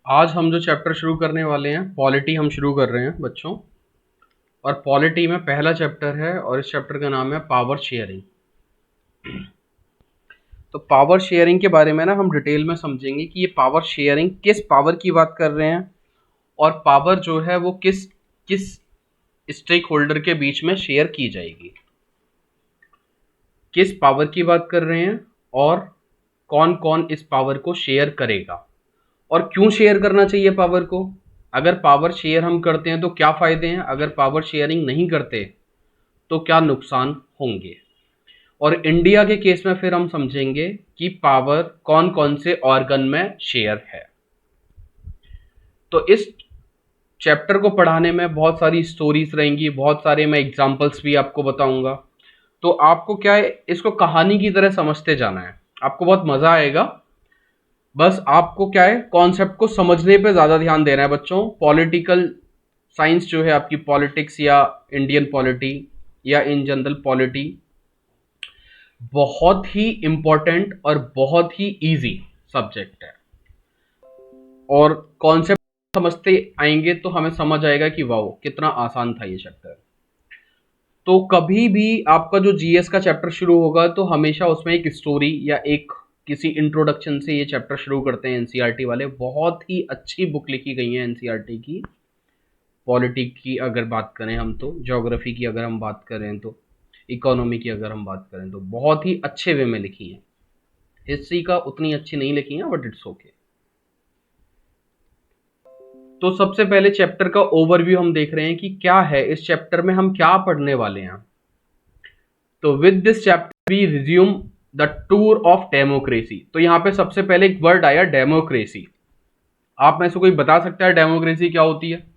आज हम जो चैप्टर शुरू करने वाले हैं पॉलिटी हम शुरू कर रहे हैं बच्चों। और पॉलिटी में पहला चैप्टर है और इस चैप्टर का नाम है पावर शेयरिंग। तो पावर शेयरिंग के बारे में ना हम डिटेल में समझेंगे कि ये पावर शेयरिंग किस पावर की बात कर रहे हैं और पावर जो है वो किस किस स्टेक होल्डर के बीच में शेयर की जाएगी, किस पावर की बात कर रहे हैं और कौन कौन इस पावर को शेयर करेगा और क्यों शेयर करना चाहिए पावर को। अगर पावर शेयर हम करते हैं तो क्या फ़ायदे हैं, अगर पावर शेयरिंग नहीं करते तो क्या नुकसान होंगे। और इंडिया के केस में फिर हम समझेंगे कि पावर कौन कौन से ऑर्गन में शेयर है। तो इस चैप्टर को पढ़ाने में बहुत सारी स्टोरीज रहेंगी, बहुत सारे मैं एग्जाम्पल्स भी आपको बताऊंगा। तो आपको क्या है, इसको कहानी की तरह समझते जाना है, आपको बहुत मज़ा आएगा। बस आपको क्या है, कॉन्सेप्ट को समझने पे ज़्यादा ध्यान देना है बच्चों। पॉलिटिकल साइंस जो है आपकी, पॉलिटिक्स या इंडियन पॉलिटी या इन जनरल पॉलिटी, बहुत ही इम्पोर्टेंट और बहुत ही इजी सब्जेक्ट है। और कॉन्सेप्ट समझते आएंगे तो हमें समझ आएगा कि वाह कितना आसान था ये चैप्टर। तो कभी भी आपका जो जीएस का चैप्टर शुरू होगा तो हमेशा उसमें एक स्टोरी या एक किसी इंट्रोडक्शन से ये चैप्टर शुरू करते हैं। एनसीईआरटी वाले बहुत ही अच्छी बुक लिखी गई है एनसीईआरटी की। पॉलिटी की अगर बात करें हम तो, ज्योग्राफी की अगर हम बात करें तो, इकोनॉमी की अगर हम बात करें तो बहुत ही अच्छे वे में लिखी है। हिस्ट्री का उतनी अच्छी नहीं लिखी है बट इट्स ओके। तो सबसे पहले चैप्टर का ओवरव्यू हम देख रहे हैं कि क्या है इस चैप्टर में, हम क्या पढ़ने वाले हैं। तो with this chapter we resume the tour of democracy. तो यहाँ पे सबसे पहले एक वर्ड आया डेमोक्रेसी। आप में से कोई बता सकता है डेमोक्रेसी क्या होती है?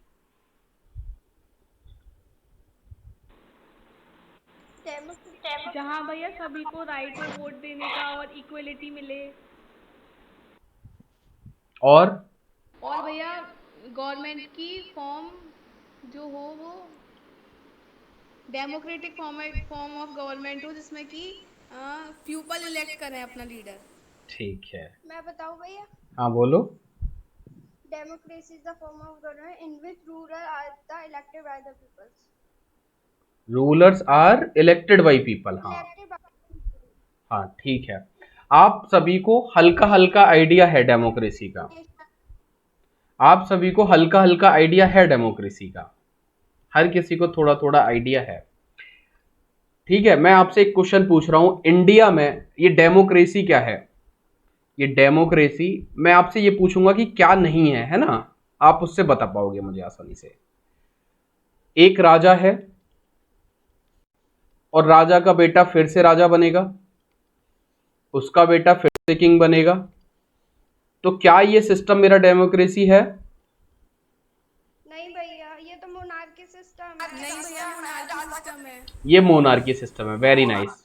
जहाँ भैया सभी को राइट हो वोट देने का और इक्वलिटी मिले। और और भैया गवर्नमेंट की फॉर्म जो हो वो डेमोक्रेटिक फॉर्म ऑफ गवर्नमेंट हो जिसमें कि पीपल इलेक्ट करें अपना लीडर। ठीक है, मैं बताऊं भैया? हाँ बोलो। Democracy is the form of government in which rulers are elected by the people. Rulers are elected by people, हाँ Elected by the people. हाँ ठीक है। आप सभी को हल्का हल्का आइडिया है डेमोक्रेसी का, आप सभी को हल्का हल्का आइडिया है डेमोक्रेसी का, हर किसी को थोड़ा थोड़ा आइडिया है। ठीक है, मैं आपसे एक क्वेश्चन पूछ रहा हूं, इंडिया में ये डेमोक्रेसी क्या है? ये डेमोक्रेसी मैं आपसे ये पूछूंगा कि क्या नहीं है ना? आप उससे बता पाओगे मुझे आसानी से। एक राजा है और राजा का बेटा फिर से राजा बनेगा, उसका बेटा फिर से किंग बनेगा। तो क्या ये सिस्टम मेरा डेमोक्रेसी है? नहीं भैया, ये तो मोनार्की सिस्टम है। नहीं भैया मोनार्की सिस्टम है। ये मोनार्की सिस्टम है। Very nice,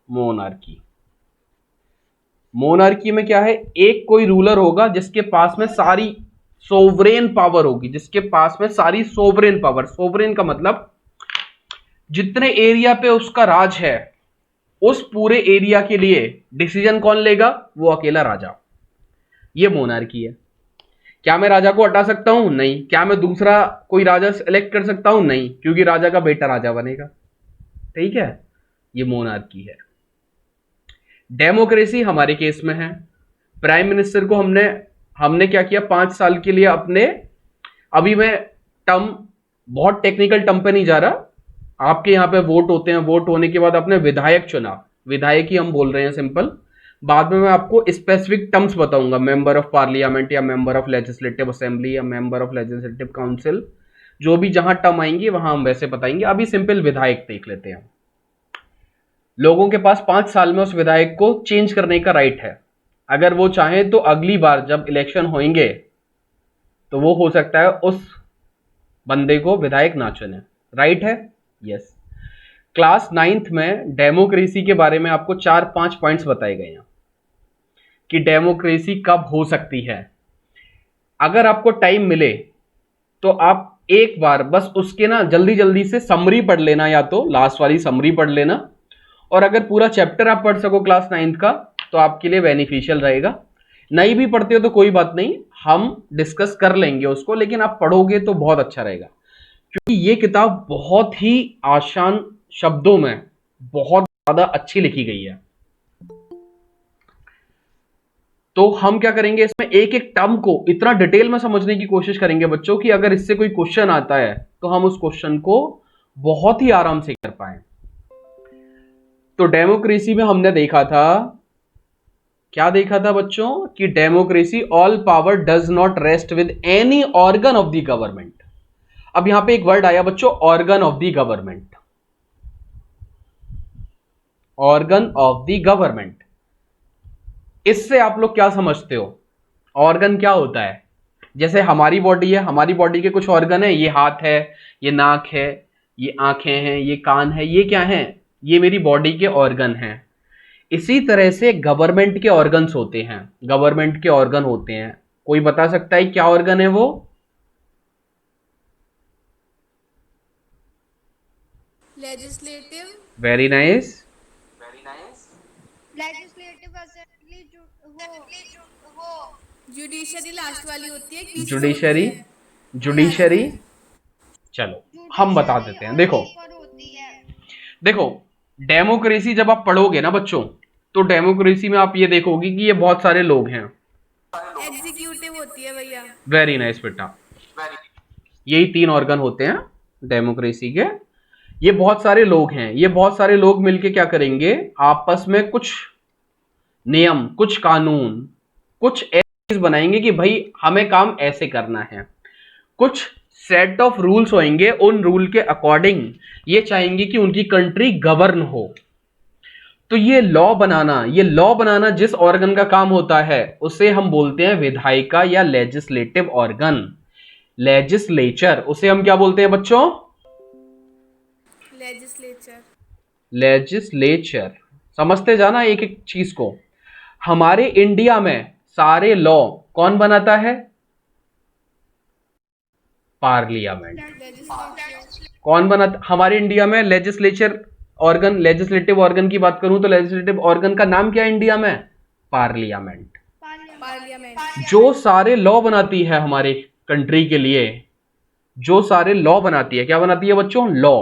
monarchy. मोनार्की में क्या है, एक कोई रूलर होगा जिसके पास में सारी सोवरेन पावर होगी, जिसके पास में सारी सोवरेन पावर, सोवरेन का मतलब जितने एरिया पे उसका राज है उस पूरे एरिया के लिए डिसीजन कौन लेगा? वो अकेला राजा। ये मोनार्की है। क्या मैं राजा को हटा सकता हूं? नहीं। क्या मैं दूसरा कोई राजा सेलेक्ट कर सकता हूं? नहीं, क्योंकि राजा का बेटा राजा बनेगा। ठीक है, ये मोनार्की है। डेमोक्रेसी हमारे केस में है, प्राइम मिनिस्टर को हमने हमने क्या किया, 5 साल के लिए अपने, अभी मैं टर्म बहुत टेक्निकल टर्म पे नहीं जा रहा, आपके यहाँ पे वोट होते हैं, वोट होने के बाद अपने विधायक चुना, विधायक ही हम बोल रहे हैं सिंपल। बाद में मैं आपको स्पेसिफिक टर्म्स बताऊंगा, मेंबर ऑफ पार्लियामेंट या मेंबर ऑफ लेजिस्लेटिव असेंबली या मेंबर ऑफ लेजिस्लेटिव काउंसिल, जो भी जहां टर्म आएंगी वहां हम वैसे बताएंगे। अभी सिंपल विधायक देख लेते हैं। लोगों के पास 5 साल में उस विधायक को चेंज करने का राइट है। अगर वो चाहें तो अगली बार जब इलेक्शन होंगे तो वो हो सकता है उस बंदे को विधायक ना चुने। राइट है? यस। क्लास 9th में डेमोक्रेसी के बारे में आपको 4-5 पॉइंट्स बताए गए हैं कि डेमोक्रेसी कब हो सकती है। अगर आपको टाइम मिले तो आप एक बार बस उसके ना जल्दी जल्दी से समरी पढ़ लेना, या तो लास्ट वाली समरी पढ़ लेना, और अगर पूरा चैप्टर आप पढ़ सको क्लास 9th का तो आपके लिए बेनिफिशियल रहेगा। नहीं भी पढ़ते हो तो कोई बात नहीं, हम डिस्कस कर लेंगे उसको, लेकिन आप पढ़ोगे तो बहुत अच्छा रहेगा, क्योंकि ये किताब बहुत ही आसान शब्दों में बहुत ज्यादा अच्छी लिखी गई है। तो हम क्या करेंगे, इसमें एक एक टर्म को इतना डिटेल में समझने की कोशिश करेंगे बच्चों कि अगर इससे कोई क्वेश्चन आता है तो हम उस क्वेश्चन को बहुत ही आराम से कर पाए। तो डेमोक्रेसी में हमने देखा था, क्या देखा था बच्चों, कि democracy all power does not rest with any organ of the government. अब यहां पे एक वर्ड आया बच्चों, organ of the government. Organ of the government, इससे आप लोग क्या समझते हो? ऑर्गन क्या होता है? जैसे हमारी बॉडी है, हमारी बॉडी के कुछ ऑर्गन है, ये हाथ है, ये नाक है, ये आंखें हैं, ये कान है, ये क्या है? ये मेरी बॉडी के ऑर्गन हैं। इसी तरह से गवर्नमेंट के ऑर्गन्स होते हैं, गवर्नमेंट के ऑर्गन होते हैं। कोई बता सकता है क्या ऑर्गन है वो? Legislative. Very nice. Legislative assembly वो जुडिशरी लास्ट वाली होती है, बीच में जुडिशरी, होती है। जुडिशरी, चलो हम बता देते हैं। देखो होती है। देखो, डेमोक्रेसी जब आप पढ़ोगे ना बच्चों, तो डेमोक्रेसी में आप ये देखोगे कि ये बहुत सारे लोग हैं। एग्जीक्यूटिव होती है भैया। वेरी नाइस बेटा, यही 3 ऑर्गन होते हैं डेमोक्रेसी के। ये बहुत सारे लोग हैं, ये बहुत सारे लोग मिलके क्या करेंगे, आपस में कुछ नियम, कुछ कानून, कुछ ऐसी चीज बनाएंगे कि भाई हमें काम ऐसे करना है। कुछ सेट ऑफ रूल्स होंगे, उन रूल के अकॉर्डिंग ये चाहेंगे कि उनकी कंट्री गवर्न हो। तो ये लॉ बनाना जिस ऑर्गन का काम होता है उसे हम बोलते हैं विधायिका या लेजिस्लेटिव ऑर्गन। लेजिस्लेचर, उसे हम क्या बोलते हैं बच्चों? लेजिस्लेचर। लेजिस्लेचर। समझते जाना एक एक चीज को। हमारे इंडिया में सारे लॉ कौन बनाता है? पार्लियामेंट। कौन बनाता हमारे इंडिया में? लेजिस्लेचर ऑर्गन, लेजिस्लेटिव ऑर्गन की बात करूं तो लेजिस्लेटिव ऑर्गन का नाम क्या है इंडिया में? पार्लियामेंट। पार्लियामेंट जो सारे लॉ बनाती है हमारे कंट्री के लिए, जो सारे लॉ बनाती है, क्या बनाती है बच्चों? लॉ।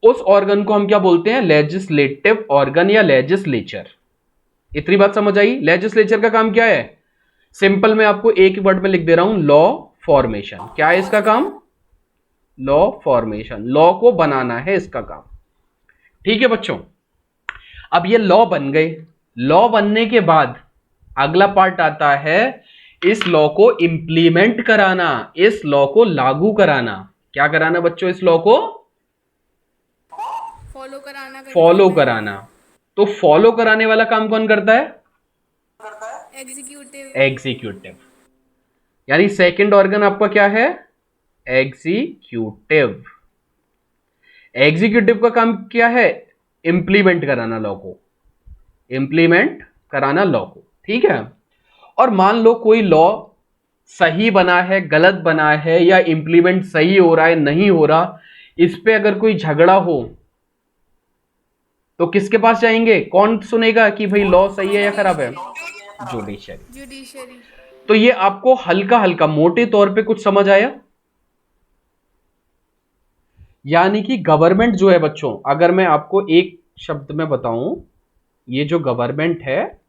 उस ऑर्गन को हम क्या बोलते हैं? लेजिस्लेटिव ऑर्गन या लेजिस्लेचर। इतनी बात समझ आई? लेजिस्लेचर का काम क्या है? सिंपल मैं आपको एक वर्ड में लिख दे रहा हूं, लॉ फॉर्मेशन। क्या है इसका काम? लॉ फॉर्मेशन, लॉ को बनाना है इसका काम। ठीक है बच्चों, अब ये लॉ बन गए। लॉ बनने के बाद अगला पार्ट आता है इस लॉ को इंप्लीमेंट कराना, इस लॉ को लागू कराना। क्या कराना बच्चों? इस लॉ को फॉलो कराना। तो फॉलो कराने वाला काम कौन करता है? एग्जीक्यूटिव। एग्जीक्यूटिव। यानी सेकंड ऑर्गन आपका क्या है? एग्जीक्यूटिव। एग्जीक्यूटिव का काम क्या है? इंप्लीमेंट कराना लॉ को, इंप्लीमेंट कराना लॉ को। ठीक है। और मान लो कोई लॉ सही बना है, गलत बना है, या इंप्लीमेंट सही हो रहा है, नहीं हो रहा, इस पे अगर कोई झगड़ा हो तो किसके पास जाएंगे? कौन सुनेगा कि भाई लॉ सही है या खराब है? जुडिशरी। तो ये आपको हल्का हल्का मोटे तौर पे कुछ समझ आया? यानी कि गवर्नमेंट जो है बच्चों, अगर मैं आपको एक शब्द में बताऊं, ये जो गवर्नमेंट है,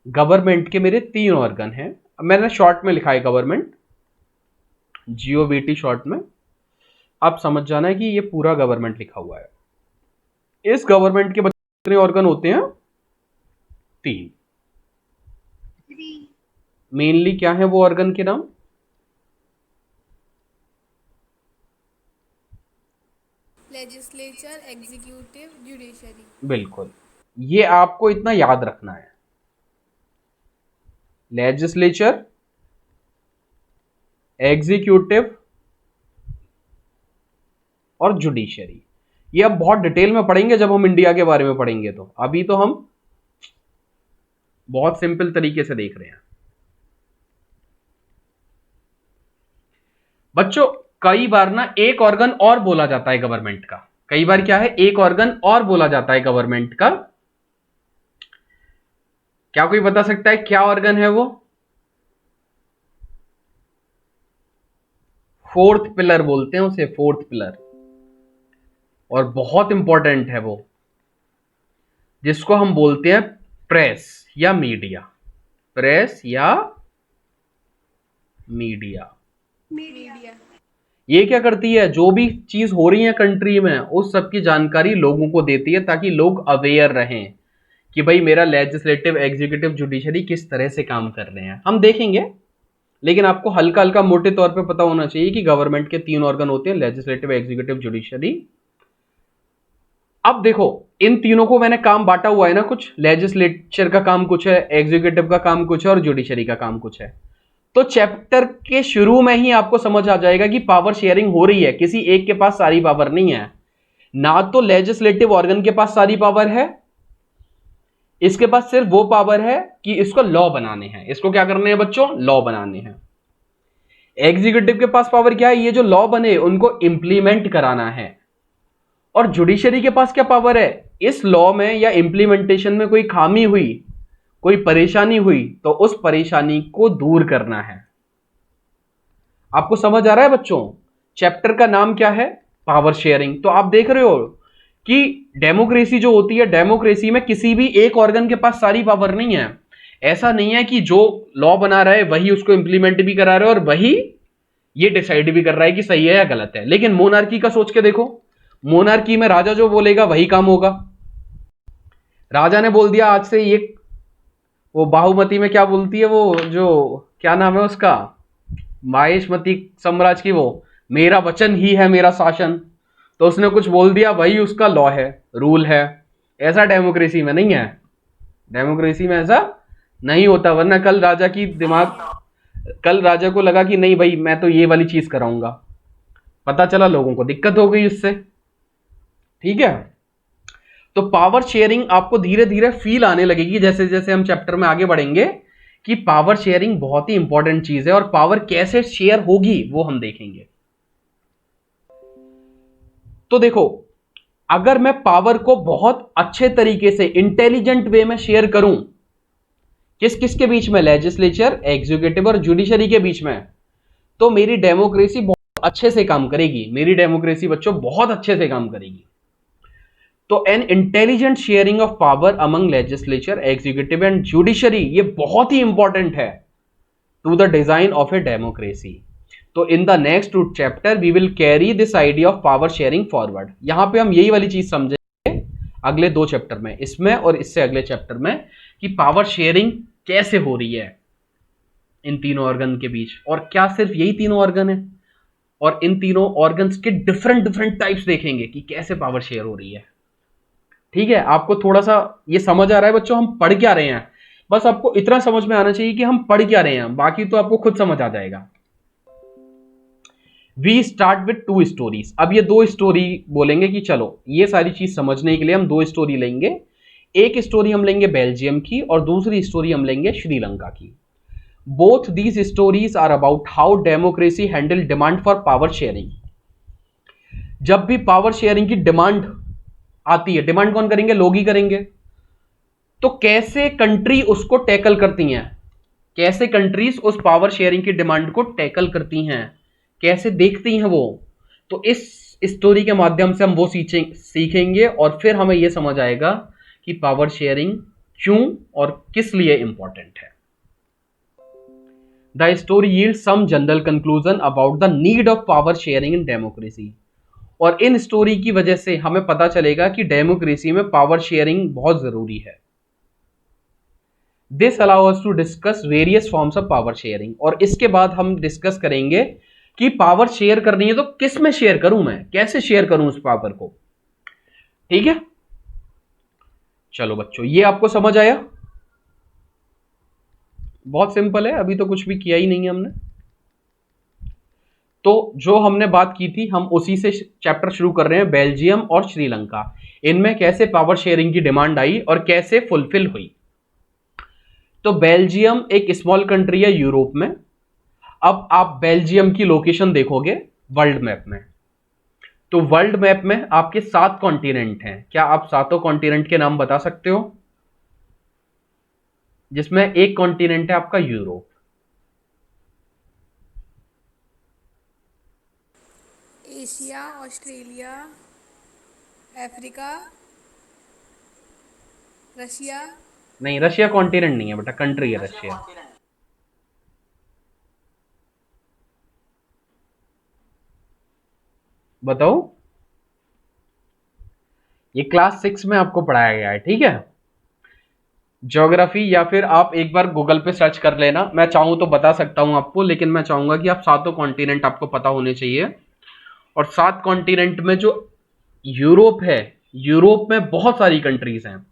गवर्नमेंट के मेरे 3 ऑर्गन हैं। मैंने शॉर्ट में लिखा है गवर्नमेंट, GOVT शॉर्ट में। आप समझ जाना है कि ये पूरा गवर्नमेंट लिखा हुआ है। इस गवर्नमेंट के कितने ऑर्गन होते हैं? 3। मेनली क्या है वो ऑर्गन के नाम? Legislature, executive, judiciary. बिल्कुल, ये आपको इतना याद रखना है। लेजिस्लेचर, एग्जीक्यूटिव और जुडिशरी। ये अब बहुत डिटेल में पढ़ेंगे जब हम इंडिया के बारे में पढ़ेंगे। तो अभी तो हम बहुत सिंपल तरीके से देख रहे हैं बच्चों। कई बार ना एक ऑर्गन और बोला जाता है गवर्नमेंट का। कई बार क्या है? एक ऑर्गन और बोला जाता है गवर्नमेंट का। क्या कोई बता सकता है क्या ऑर्गन है वो? फोर्थ पिलर बोलते हैं उसे, फोर्थ पिलर, और बहुत इंपॉर्टेंट है वो, जिसको हम बोलते हैं प्रेस या मीडिया। प्रेस या मीडिया। मीडिया। ये क्या करती है? जो भी चीज हो रही है कंट्री में उस सब की जानकारी लोगों को देती है, ताकि लोग अवेयर रहें कि भाई मेरा लेजिस्लेटिव, एग्जीक्यूटिव, जुडिशरी किस तरह से काम कर रहे हैं। हम देखेंगे, लेकिन आपको हल्का हल्का मोटे तौर पे पता होना चाहिए कि गवर्नमेंट के 3 ऑर्गन होते हैं, लेजिस्लेटिव, एग्जीक्यूटिव, जुडिशरी। अब देखो, इन तीनों को मैंने काम बांटा हुआ है ना, कुछ लेजिस्लेचर का काम कुछ है, एग्जीक्यूटिव का काम कुछ है, और जुडिशरी का काम कुछ है। तो चैप्टर के शुरू में ही आपको समझ आ जाएगा कि पावर शेयरिंग हो रही है, किसी एक के पास सारी पावर नहीं है। ना तो लेजिस्लेटिव ऑर्गन के पास सारी पावर है, इसके पास सिर्फ वो पावर है कि इसको लॉ बनाने हैं। इसको क्या करने हैं बच्चों? लॉ बनाने हैं। एग्जीक्यूटिव के पास पावर क्या है? ये जो लॉ बने उनको इंप्लीमेंट कराना है। और जुडिशरी के पास क्या पावर है? इस लॉ में या इंप्लीमेंटेशन में कोई खामी हुई, कोई परेशानी हुई, तो उस परेशानी को दूर करना है। आपको समझ आ रहा है बच्चों? चैप्टर का नाम क्या है? Power sharing. तो आप देख रहे हो कि डेमोक्रेसी जो होती है, डेमोक्रेसी में किसी भी एक ऑर्गन के पास सारी पावर नहीं है। ऐसा नहीं है कि जो लॉ बना रहा है वही उसको इंप्लीमेंट भी करा रहा है और वही ये डिसाइड भी कर रहा है कि सही है या गलत है। लेकिन मोनार्की का सोच के देखो, मोनार्की में राजा जो बोलेगा वही काम होगा। राजा ने बोल दिया आज से ये, वो बाहुमती में क्या बोलती है वो, जो क्या नाम है उसका, माहेशमती साम्राज्य की, वो मेरा वचन ही है मेरा शासन। तो उसने कुछ बोल दिया, वही उसका लॉ है, रूल है। ऐसा डेमोक्रेसी में नहीं है। डेमोक्रेसी में ऐसा नहीं होता, वरना कल राजा को लगा कि नहीं भाई मैं तो ये वाली चीज कराऊंगा, पता चला लोगों को दिक्कत हो गई उससे। ठीक है, तो पावर शेयरिंग आपको धीरे धीरे फील आने लगेगी जैसे जैसे हम चैप्टर में आगे बढ़ेंगे कि पावर शेयरिंग बहुत ही इंपॉर्टेंट चीज है, और पावर कैसे शेयर होगी वो हम देखेंगे। तो देखो, अगर मैं पावर को बहुत अच्छे तरीके से इंटेलिजेंट वे में शेयर करूं, किस किस के बीच में? लेजिस्लेचर, एग्जीक्यूटिव और जुडिशरी के बीच में, तो मेरी डेमोक्रेसी बहुत अच्छे से काम करेगी। मेरी डेमोक्रेसी बच्चों बहुत अच्छे से काम करेगी। तो an intelligent sharing of power among legislature, executive and judiciary, ये बहुत ही इंपॉर्टेंट है to the design of a democracy. तो in the next chapter we will carry this idea of power sharing forward. यहां पे हम यही वाली चीज समझेंगे अगले 2 चैप्टर में, इसमें और इससे अगले चैप्टर में, कि पावर शेयरिंग कैसे हो रही है इन तीनों ऑर्गन के बीच, और क्या सिर्फ यही तीनों ऑर्गन है, और इन तीनों ऑर्गन्स के डिफरेंट डिफरेंट टाइप्स देखेंगे कि कैसे पावर शेयर हो रही है। ठीक है, आपको थोड़ा सा ये समझ आ रहा है बच्चों हम पढ़ क्या रहे हैं? बस आपको इतना समझ में आना चाहिए कि हम पढ़ क्या रहे हैं, बाकी तो आपको खुद समझ आ जाएगा। We start with 2 stories. अब ये 2 स्टोरी बोलेंगे कि चलो ये सारी चीज समझने के लिए हम 2 स्टोरी लेंगे। एक स्टोरी हम लेंगे बेल्जियम की और दूसरी स्टोरी हम लेंगे श्रीलंका की। Both these stories are about how democracy handle demand for power sharing. जब भी पावर शेयरिंग की डिमांड आती है, डिमांड कौन करेंगे? लोग ही करेंगे। तो कैसे कंट्री उसको टैकल करती हैं, कैसे कंट्रीज उस पावर शेयरिंग की डिमांड को टैकल करती हैं, कैसे देखती हैं वो, तो इस स्टोरी के माध्यम से हम वो सीखेंगे और फिर हमें यह समझ आएगा कि पावर शेयरिंग क्यों और किस लिए इंपॉर्टेंट है। The story yield some general conclusion about the need of power sharing in democracy. और इन स्टोरी की वजह से हमें पता चलेगा कि डेमोक्रेसी में पावर शेयरिंग बहुत जरूरी है। This allow us to discuss various forms of power sharing. और इसके बाद हम डिस्कस करेंगे कि पावर शेयर करनी है तो किस में शेयर करूं, मैं कैसे शेयर करूं उस पावर को। ठीक है, चलो बच्चों ये आपको समझ आया? बहुत सिंपल है, अभी तो कुछ भी किया ही नहीं है हमने। तो जो हमने बात की थी हम उसी से चैप्टर शुरू कर रहे हैं, बेल्जियम और श्रीलंका। इनमें कैसे पावर शेयरिंग की डिमांड आई और कैसे फुलफिल हुई। तो बेल्जियम एक स्मॉल कंट्री है यूरोप में। अब आप बेल्जियम की लोकेशन देखोगे वर्ल्ड मैप में, तो वर्ल्ड मैप में आपके 7 कॉन्टिनेंट हैं। क्या आप 7 कॉन्टिनेंट के नाम बता सकते हो? जिसमें एक कॉन्टिनेंट है आपका Europe. Asia, Australia, Africa, Russia. नहीं, रशिया कॉन्टिनेंट नहीं है बेटा, कंट्री है रशिया। बताओ, ये क्लास 6 में आपको पढ़ाया गया है, ठीक है। ज्योग्राफी, या फिर आप एक बार गूगल पे सर्च कर लेना, मैं चाहूं तो बता सकता हूं आपको, लेकिन मैं चाहूंगा कि आप सातों कॉन्टिनेंट आपको पता होने चाहिए। और 7 कॉन्टिनेंट में जो यूरोप है, यूरोप में बहुत सारी कंट्रीज हैं।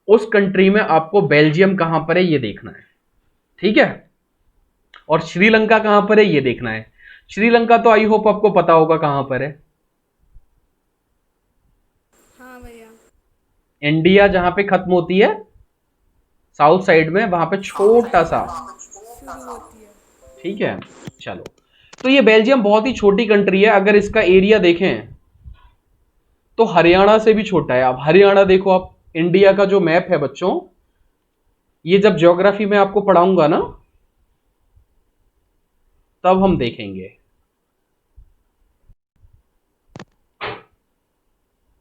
उस कंट्री में आपको बेल्जियम कहां पर है ये देखना है, ठीक है। और श्रीलंका कहां पर है ये देखना है। श्रीलंका तो आई होप आपको पता होगा कहां पर है। हाँ भैया। इंडिया जहां पे खत्म होती है साउथ साइड में, वहां पे छोटा सा, शुरू होती है। ठीक है। चलो, तो ये बेल्जियम बहुत ही छोटी कंट्री है। अगर इसका एरिया देखें तो हरियाणा से भी छोटा है। अब हरियाणा देखो आप, इंडिया का जो मैप है बच्चों, ये जब ज्योग्राफी में आपको पढ़ाऊंगा ना तब हम देखेंगे।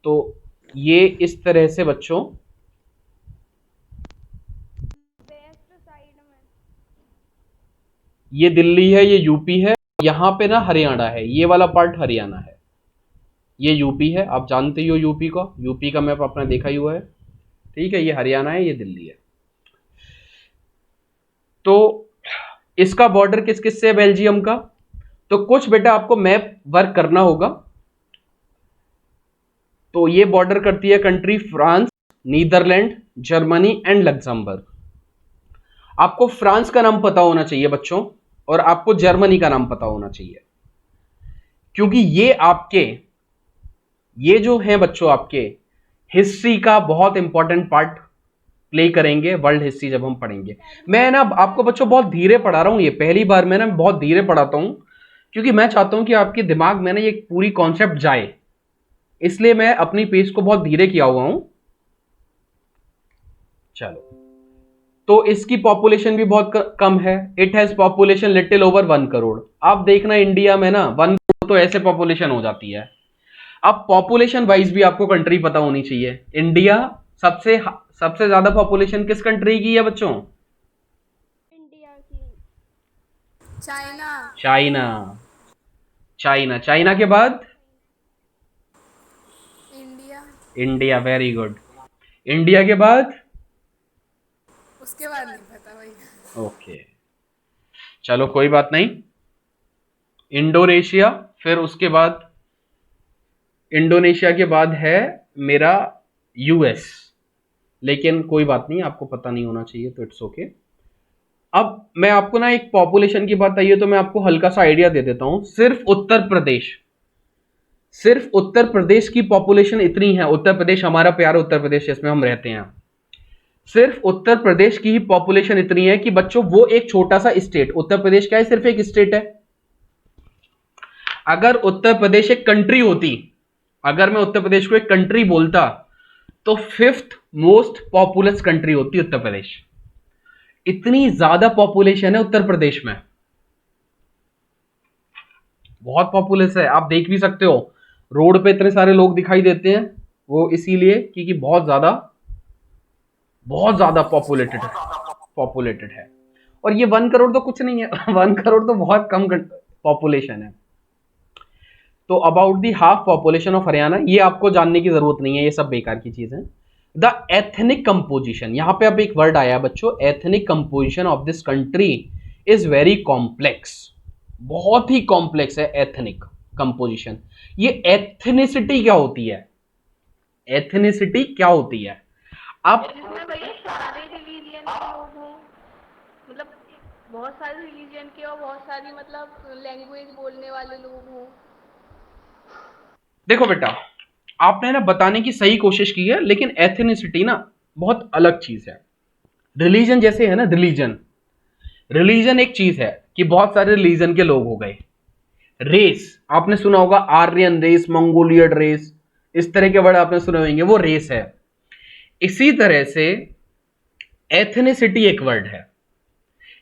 तो ये इस तरह से बच्चों, वेस्ट साइड में ये दिल्ली है, ये यूपी है, यहां पे ना हरियाणा है, ये वाला पार्ट हरियाणा है, ये यूपी है। आप जानते ही हो यूपी का, यूपी का मैप आपने देखा ही हुआ है, ठीक है। ये हरियाणा है, ये दिल्ली है। तो इसका बॉर्डर किस किस से है बेल्जियम का, तो कुछ बेटा आपको मैप वर्क करना होगा। तो ये बॉर्डर करती है country France, Netherland, Germany and Luxembourg. आपको फ्रांस का नाम पता होना चाहिए बच्चों, और आपको जर्मनी का नाम पता होना चाहिए, क्योंकि ये जो है बच्चों आपके हिस्ट्री का बहुत इंपॉर्टेंट पार्ट प्ले करेंगे। वर्ल्ड हिस्ट्री जब हम पढ़ेंगे, मैं ना आपको बच्चों बहुत धीरे पढ़ा रहा हूं, ये पहली बार मैं ना बहुत धीरे पढ़ाता हूं, क्योंकि मैं चाहता हूं कि आपके दिमाग में ना ये पूरी कॉन्सेप्ट जाए, इसलिए मैं अपनी पेस को बहुत धीरे किया हुआ हूं। चलो, तो इसकी पॉपुलेशन भी बहुत कम है। It has population little over 1 crore. आप देखना इंडिया में ना 1 करोड़ तो ऐसे पॉपुलेशन हो जाती है। अब पॉपुलेशन वाइज भी आपको कंट्री पता होनी चाहिए। इंडिया सबसे ज्यादा पॉपुलेशन किस कंट्री की है बच्चों? इंडिया की चाइना। चाइना। चाइना, चाइना के बाद India. India, very good. India के बाद उसके बाद नहीं पता भैया। ओके, चलो कोई बात नहीं। इंडोनेशिया, फिर उसके बाद इंडोनेशिया के बाद है मेरा यूएस, लेकिन कोई बात नहीं, आपको पता नहीं होना चाहिए तो इट्स ओके। अब मैं आपको ना एक पॉपुलेशन की बात आई है तो मैं आपको हल्का सा आइडिया दे देता हूं। सिर्फ उत्तर प्रदेश की पॉपुलेशन इतनी है, उत्तर प्रदेश हमारा प्यारा उत्तर प्रदेश जिसमें हम रहते हैं, सिर्फ उत्तर प्रदेश की ही पॉपुलेशन इतनी है कि बच्चों वो एक छोटा सा स्टेट, उत्तर प्रदेश क्या है, सिर्फ एक स्टेट है। अगर उत्तर प्रदेश एक कंट्री होती, अगर मैं उत्तर प्रदेश को एक कंट्री बोलता तो 5th मोस्ट पॉपुलस कंट्री होती उत्तर प्रदेश। इतनी ज्यादा पॉपुलेशन है उत्तर प्रदेश में, बहुत पॉपुलस है। आप देख भी सकते हो रोड पे इतने सारे लोग दिखाई देते हैं, वो इसीलिए क्योंकि बहुत ज्यादा पॉपुलेटेड है। और ये 1 करोड़ तो कुछ नहीं है 1 करोड़ तो बहुत कम पॉपुलेशन है। तो about the half population of Haryana, ये आपको जानने की जरूरत नहीं है, ये सब बेकार की चीज है। द एथनिक कंपोजिशन, यहां पे अब एक वर्ड आया बच्चों, ethnic composition of this country is very complex. बहुत ही कॉम्प्लेक्स है एथनिक कंपोजिशन। ये एथनिसिटी क्या होती है, एथनिसिटी क्या होती है आप, जिसमें भैया सारे रिलीजन के लोग हों, मतलब बहुत सारे रिलीजन के और बहुत सारी मतलब लैंग्वेज बोलने वाले लोग हों। देखो बेटा, आपने ना बताने की सही कोशिश की है, लेकिन एथनिसिटी ना बहुत अलग चीज है। रिलीजन जैसे है ना, रिलीजन एक चीज है कि बहुत सारे रिलीजन के लोग हो गए। रेस आपने सुना होगा, आर्यन रेस, मंगोलियड रेस, इस तरह के वर्ड आपने सुने होंगे, वो रेस है। इसी तरह से एथनिसिटी एक वर्ड है।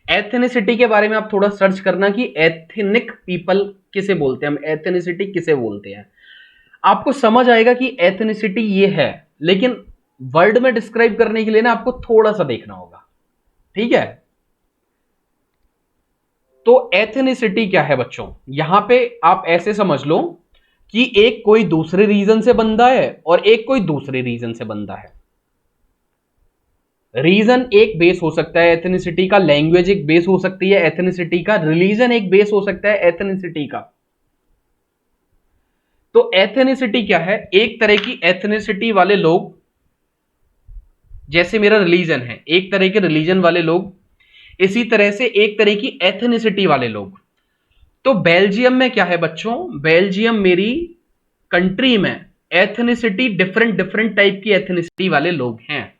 एथनिसिटी के बारे में आप थोड़ा सर्च करना कि एथनिक पीपल किसे बोलते हैं, हम एथनिसिटी किसे बोलते हैं, आपको समझ आएगा कि एथनिसिटी ये है। लेकिन वर्ड में डिस्क्राइब करने के लिए ना आपको थोड़ा सा देखना होगा, ठीक है। तो एथनिसिटी क्या है बच्चों, यहां पे आप ऐसे समझ लो कि एक कोई दूसरे रीजन से बंदा है और एक कोई दूसरे रीजन से बंदा है। रीजन एक बेस हो सकता है एथनिसिटी का, लैंग्वेज एक बेस हो सकती है एथनिसिटी का, रिलीजन एक बेस हो सकता है एथनिसिटी का। तो एथनिसिटी क्या है, एक तरह की एथनिसिटी वाले लोग, जैसे मेरा रिलीजन है, एक तरह के रिलीजन वाले लोग, इसी तरह से एक तरह की एथनिसिटी वाले लोग। तो बेल्जियम में क्या है बच्चों, बेल्जियम मेरी कंट्री में एथनिसिटी डिफरेंट डिफरेंट टाइप की एथनिसिटी वाले लोग हैं,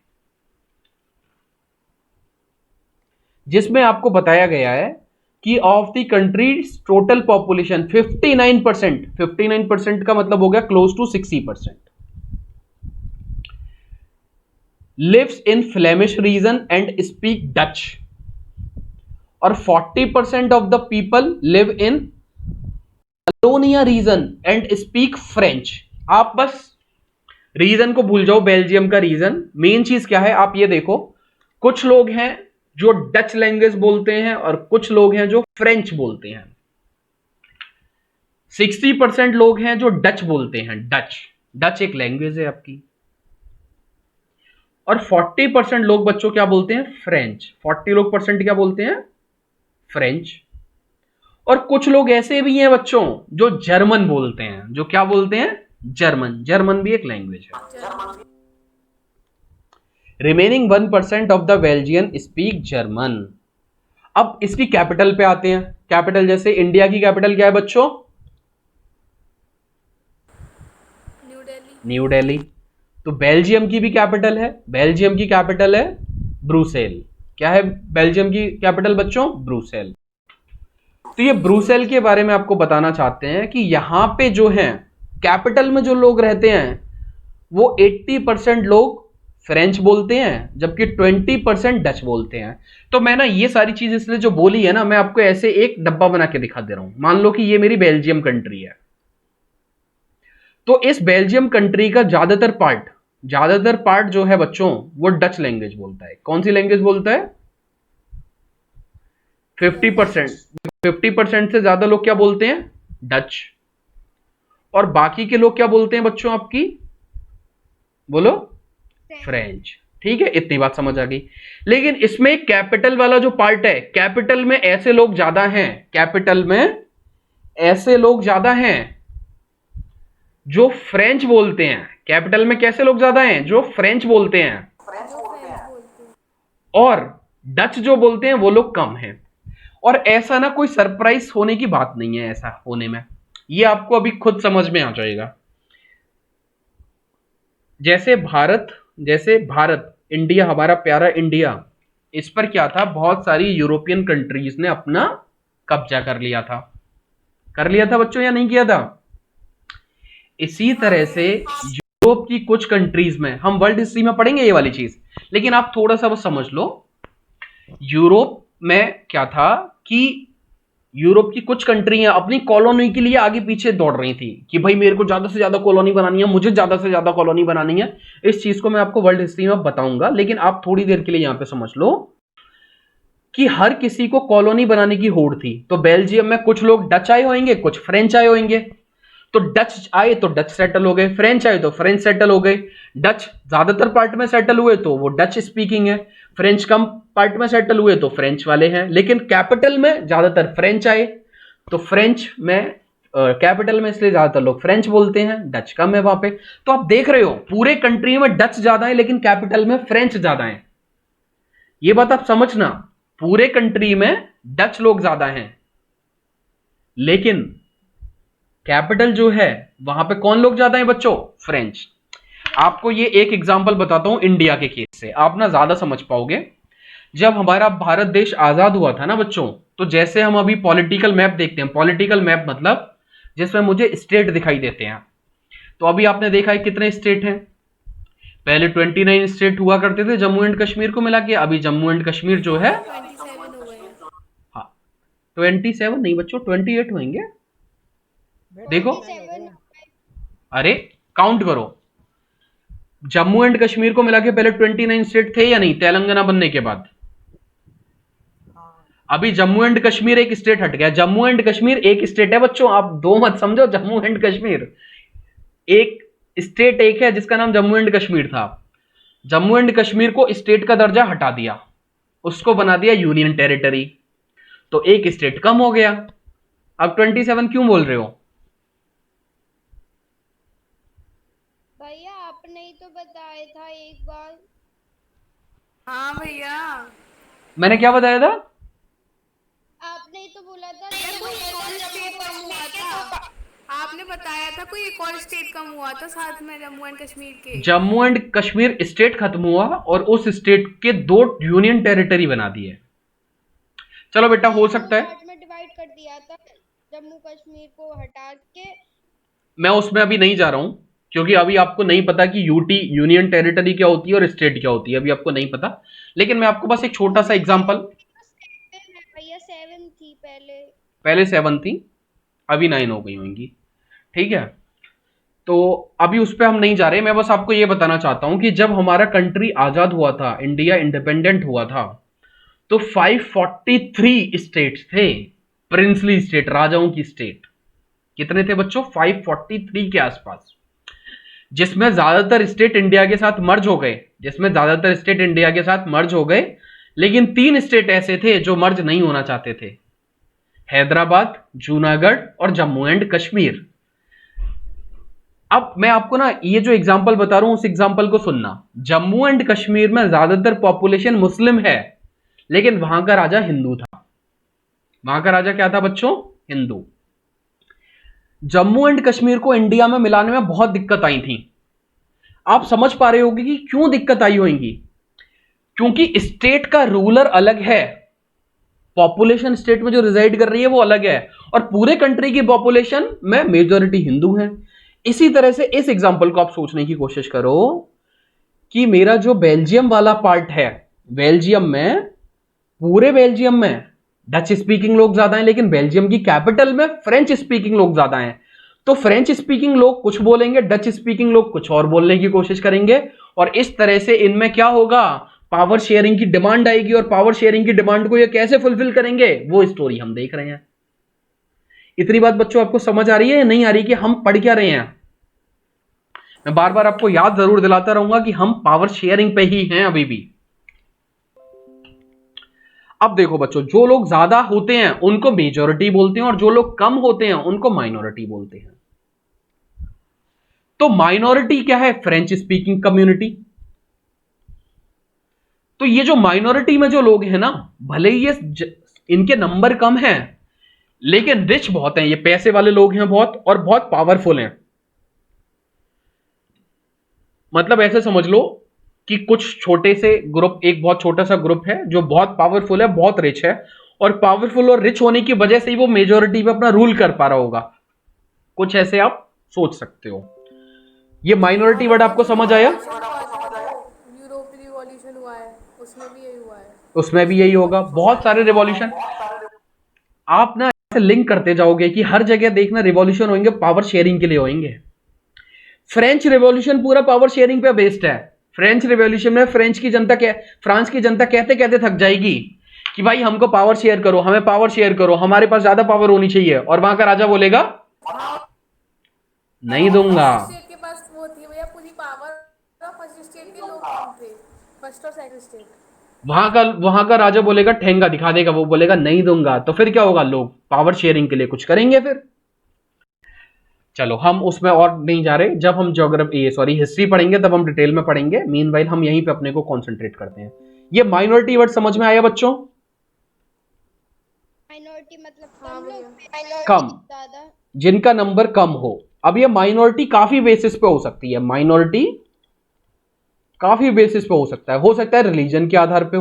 जिसमें आपको बताया गया है कि of the country's total population 59% का मतलब हो गया close to 60% lives in Flemish region and speak Dutch, और 40% of the people live in Wallonia region and speak French. आप बस रीजन को भूल जाओ, बेल्जियम का रीजन। मेन चीज क्या है आप ये देखो, कुछ लोग हैं जो डच लैंग्वेज बोलते हैं और कुछ लोग हैं जो फ्रेंच बोलते हैं। 60% लोग हैं जो डच बोलते हैं, डच एक लैंग्वेज है आपकी, और 40% लोग बच्चों क्या बोलते हैं, फ्रेंच। 40% क्या बोलते हैं, फ्रेंच। और कुछ लोग ऐसे भी हैं बच्चों जो जर्मन बोलते हैं, जो क्या बोलते हैं, जर्मन भी एक लैंग्वेज है। Remaining 1% of the Belgian speak German. अब इसकी कैपिटल पे आते हैं। कैपिटल जैसे इंडिया की कैपिटल क्या है बच्चों, न्यू दिल्ली। तो बेल्जियम की भी कैपिटल है, बेल्जियम की कैपिटल है ब्रुसेल। क्या है बेल्जियम की कैपिटल बच्चों, ब्रुसेल। तो ये ब्रुसेल के बारे में आपको बताना चाहते हैं कि यहां पे जो है कैपिटल में जो लोग रहते हैं वो 80% लोग फ्रेंच बोलते हैं, जबकि 20% डच बोलते हैं। तो मैं ना ये सारी चीज इसलिए जो बोली है ना, मैं आपको ऐसे एक डब्बा बना के दिखा दे रहा हूं। मान लो कि ये मेरी बेल्जियम कंट्री है, तो इस बेल्जियम कंट्री का ज्यादातर पार्ट जो है बच्चों वो डच लैंग्वेज बोलता है। कौन सी लैंग्वेज बोलता है, 50% से ज्यादा लोग क्या बोलते हैं, डच। और बाकी के लोग क्या बोलते हैं बच्चों आपकी, बोलो, फ्रेंच। ठीक है, इतनी बात समझ आ गई। लेकिन इसमें कैपिटल वाला जो पार्ट है, कैपिटल में ऐसे लोग ज्यादा हैं, कैपिटल में ऐसे लोग ज्यादा हैं जो फ्रेंच बोलते हैं। कैपिटल में कैसे लोग ज्यादा हैं, जो फ्रेंच बोलते हैं, और डच जो बोलते हैं वो लोग कम हैं। और ऐसा ना कोई सरप्राइज होने की बात नहीं है ऐसा होने में, ये आपको अभी खुद समझ में आ जाएगा। जैसे भारत इंडिया, हमारा प्यारा इंडिया, इस पर क्या था, बहुत सारी यूरोपियन कंट्रीज ने अपना कब्जा कर लिया था बच्चों, या नहीं किया था। इसी तरह से यूरोप की कुछ कंट्रीज में, हम वर्ल्ड हिस्ट्री में पढ़ेंगे ये वाली चीज, लेकिन आप थोड़ा सा बस समझ लो। यूरोप में क्या था कि यूरोप की कुछ कंट्रियां अपनी कॉलोनी के लिए आगे पीछे दौड़ रही थी कि भाई मेरे को ज्यादा से ज्यादा कॉलोनी बनानी है, मुझे ज्यादा से ज्यादा कॉलोनी बनानी है। इस चीज को मैं आपको वर्ल्ड हिस्ट्री में बताऊंगा, लेकिन आप थोड़ी देर के लिए यहां पे समझ लो कि हर किसी को कॉलोनी बनाने की होड़ थी। तो बेल्जियम में कुछ लोग डच आए होंगे, कुछ फ्रेंच आए होंगे। तो डच आए तो डच सेटल हो गए, फ्रेंच आए तो फ्रेंच सेटल हो गए। डच ज्यादातर पार्ट में सेटल हुए तो वो डच स्पीकिंग है, फ्रेंच कम पार्ट में सेटल हुए तो फ्रेंच वाले हैं। लेकिन कैपिटल में ज्यादातर फ्रेंच आए तो फ्रेंच में कैपिटल में इसलिए ज्यादातर लोग फ्रेंच बोलते हैं, डच कम है वहां पे। तो आप देख रहे हो पूरे कंट्री में डच ज्यादा है लेकिन कैपिटल में फ्रेंच ज्यादा है। ये बात आप समझना, पूरे कंट्री में डच लोग ज्यादा हैं लेकिन कैपिटल जो है वहां पे कौन लोग ज्यादा हैं बच्चों, फ्रेंच। आपको ये एक एग्जांपल बताता हूं इंडिया के केस से, आप ना ज्यादा समझ पाओगे। जब हमारा भारत देश आजाद हुआ था ना बच्चों, तो जैसे हम अभी पॉलिटिकल मैप देखते हैं, पॉलिटिकल मैप मतलब जिसमें मुझे स्टेट दिखाई देते हैं। तो अभी आपने देखा है कितने स्टेट हैं, पहले 29 स्टेट हुआ करते थे जम्मू एंड कश्मीर को मिला के, अभी जम्मू एंड कश्मीर जो है 27 हो गए हैं। हाँ 27 नहीं बच्चों 28 होंगे। देखो 27 अरे काउंट करो, जम्मू एंड कश्मीर को मिला के पहले 29 स्टेट थे या नहीं तेलंगाना बनने के बाद? अभी जम्मू एंड कश्मीर एक स्टेट हट गया, जम्मू एंड कश्मीर एक स्टेट है बच्चों, आप दो मत समझो, जम्मू एंड कश्मीर एक स्टेट एक है जिसका नाम जम्मू एंड कश्मीर था। जम्मू एंड कश्मीर को स्टेट का दर्जा हटा दिया, उसको बना दिया यूनियन टेरिटरी, तो एक स्टेट कम हो गया। अब 27 क्यों बोल रहे हो? भैया आपने ही तो बताया था एक बार। हाँ भैया, मैंने क्या बताया था? आपने ही तो बोला था कोई एक और स्टेट कम हुआ था, आपने बताया था कोई एक और स्टेट कम हुआ था साथ में जम्मू एंड कश्मीर के। जम्मू एंड कश्मीर स्टेट खत्म हुआ और उस स्टेट के 2 यूनियन टेरिटरी बना दिए। चलो बेटा हो सकता है, पार्ट में डिवाइड कर दिया था जम्मू कश्मीर को हटा के। मैं उसमें अभी नहीं जा रहा हूं क्योंकि अभी आपको नहीं पता कि यूटी यूनियन टेरिटरी क्या होती है और स्टेट क्या होती है, अभी आपको नहीं पता। लेकिन मैं आपको बस एक छोटा सा एग्जांपल, भैया 7 थी पहले 7 थी अभी 9 हो गई होंगी, ठीक है। तो अभी उस पर हम नहीं जा रहे, मैं बस आपको ये बताना चाहता हूं कि जब हमारा कंट्री आजाद हुआ था, इंडिया इंडिपेंडेंट हुआ था, तो 543 स्टेट्स थे, प्रिंसली स्टेट, राजाओं की स्टेट। कितने थे बच्चों? 543 के आसपास, जिसमें ज्यादातर स्टेट इंडिया के साथ मर्ज हो गए, लेकिन 3 स्टेट ऐसे थे जो मर्ज नहीं होना चाहते थे, हैदराबाद, जूनागढ़ और जम्मू एंड कश्मीर। अब मैं आपको ना ये जो एग्जांपल बता रहा हूं उस एग्जांपल को सुनना। जम्मू एंड कश्मीर में ज्यादातर पॉपुलेशन मुस्लिम है, लेकिन वहां का राजा हिंदू था। वहां का राजा क्या था बच्चों? हिंदू। जम्मू एंड कश्मीर को इंडिया में मिलाने में बहुत दिक्कत आई थी। आप समझ पा रहे होंगे कि क्यों दिक्कत आई होगी, क्योंकि स्टेट का रूलर अलग है, पॉपुलेशन स्टेट में जो रिजाइड कर रही है वो अलग है, और पूरे कंट्री की पॉपुलेशन में मेजॉरिटी हिंदू है। इसी तरह से इस एग्जांपल को आप सोचने की कोशिश करो कि मेरा जो बेल्जियम वाला पार्ट है, बेल्जियम में, पूरे बेल्जियम में डच स्पीकिंग लोग ज्यादा हैं, लेकिन बेल्जियम की कैपिटल में फ्रेंच स्पीकिंग लोग ज्यादा हैं। तो फ्रेंच स्पीकिंग लोग कुछ बोलेंगे, डच स्पीकिंग लोग कुछ और बोलने की कोशिश करेंगे, और इस तरह से इनमें क्या होगा, पावर शेयरिंग की डिमांड आएगी, और पावर शेयरिंग की डिमांड को ये कैसे फुलफिल करेंगे वो स्टोरी हम देख रहे हैं। इतनी बात बच्चों आपको समझ आ रही है या नहीं आ रही कि हम पढ़ क्या रहे हैं? मैं बार बार आपको याद जरूर दिलाता रहूंगा कि हम पावर शेयरिंग पे ही हैं अभी भी। अब देखो बच्चों, जो लोग ज्यादा होते हैं उनको मेजॉरिटी बोलते हैं, और जो लोग कम होते हैं उनको माइनॉरिटी बोलते हैं। तो माइनॉरिटी क्या है? French speaking community. तो ये जो माइनॉरिटी में जो लोग हैं ना, भले ही ये इनके नंबर कम हैं, लेकिन रिच बहुत हैं, ये पैसे वाले लोग हैं बहुत, और बहुत पावरफुल हैं। मतलब ऐसे समझ लो कि कुछ छोटे से ग्रुप, एक बहुत छोटा सा ग्रुप है जो बहुत पावरफुल है, बहुत रिच है, और पावरफुल और रिच होने की वजह से ही वो मेजॉरिटी पे अपना रूल कर पा रहा होगा। कुछ ऐसे आप सोच सकते हो। ये माइनॉरिटी वर्ड आपको समझ आया? यूरोपीय रिवॉल्यूशन हुआ है, उसमें भी यही हुआ है। उसमें भी यही होगा, बहुत सारे रिवॉल्यूशन। आप ना ऐसे लिंक करते जाओगे कि हर जगह देखना रिवॉल्यूशन होंगे पावर शेयरिंग के लिए होंगे। फ्रेंच रिवॉल्यूशन पूरा पावर शेयरिंग पे बेस्ड है। फ्रेंच रिवॉल्यूशन में फ्रांस की जनता कहते कहते थक जाएगी कि भाई हमको पावर शेयर करो, हमें पावर शेयर करो, हमारे पास ज्यादा पावर होनी चाहिए, और वहां का राजा बोलेगा नहीं दूंगा। स्टेट के पास वो थी भैया पूरी पावर, फर्स्ट स्टेट के लोग कम थे, फर्स्ट और सेकंड स्टेट। वहां का राजा बोलेगा, ठेंगा दिखा देगा, वो बोलेगा नहीं दूंगा। तो फिर क्या होगा, लोग पावर शेयरिंग के लिए कुछ करेंगे फिर। चलो हम उसमें और नहीं जा रहे, जब हम हिस्ट्री पढ़ेंगे तब हम डिटेल में पढ़ेंगे। मीनवाइल हम यहीं पे अपने को कंसंट्रेट करते हैं। ये माइनॉरिटी वर्ड समझ में आया बच्चों? माइनॉरिटी मतलब हाँ कम लोग, कम, ज्यादा, जिनका नंबर कम हो। अब ये माइनॉरिटी काफी बेसिस पे हो सकती है, माइनॉरिटी काफी बेसिस पे हो सकता है रिलीजन के आधार पे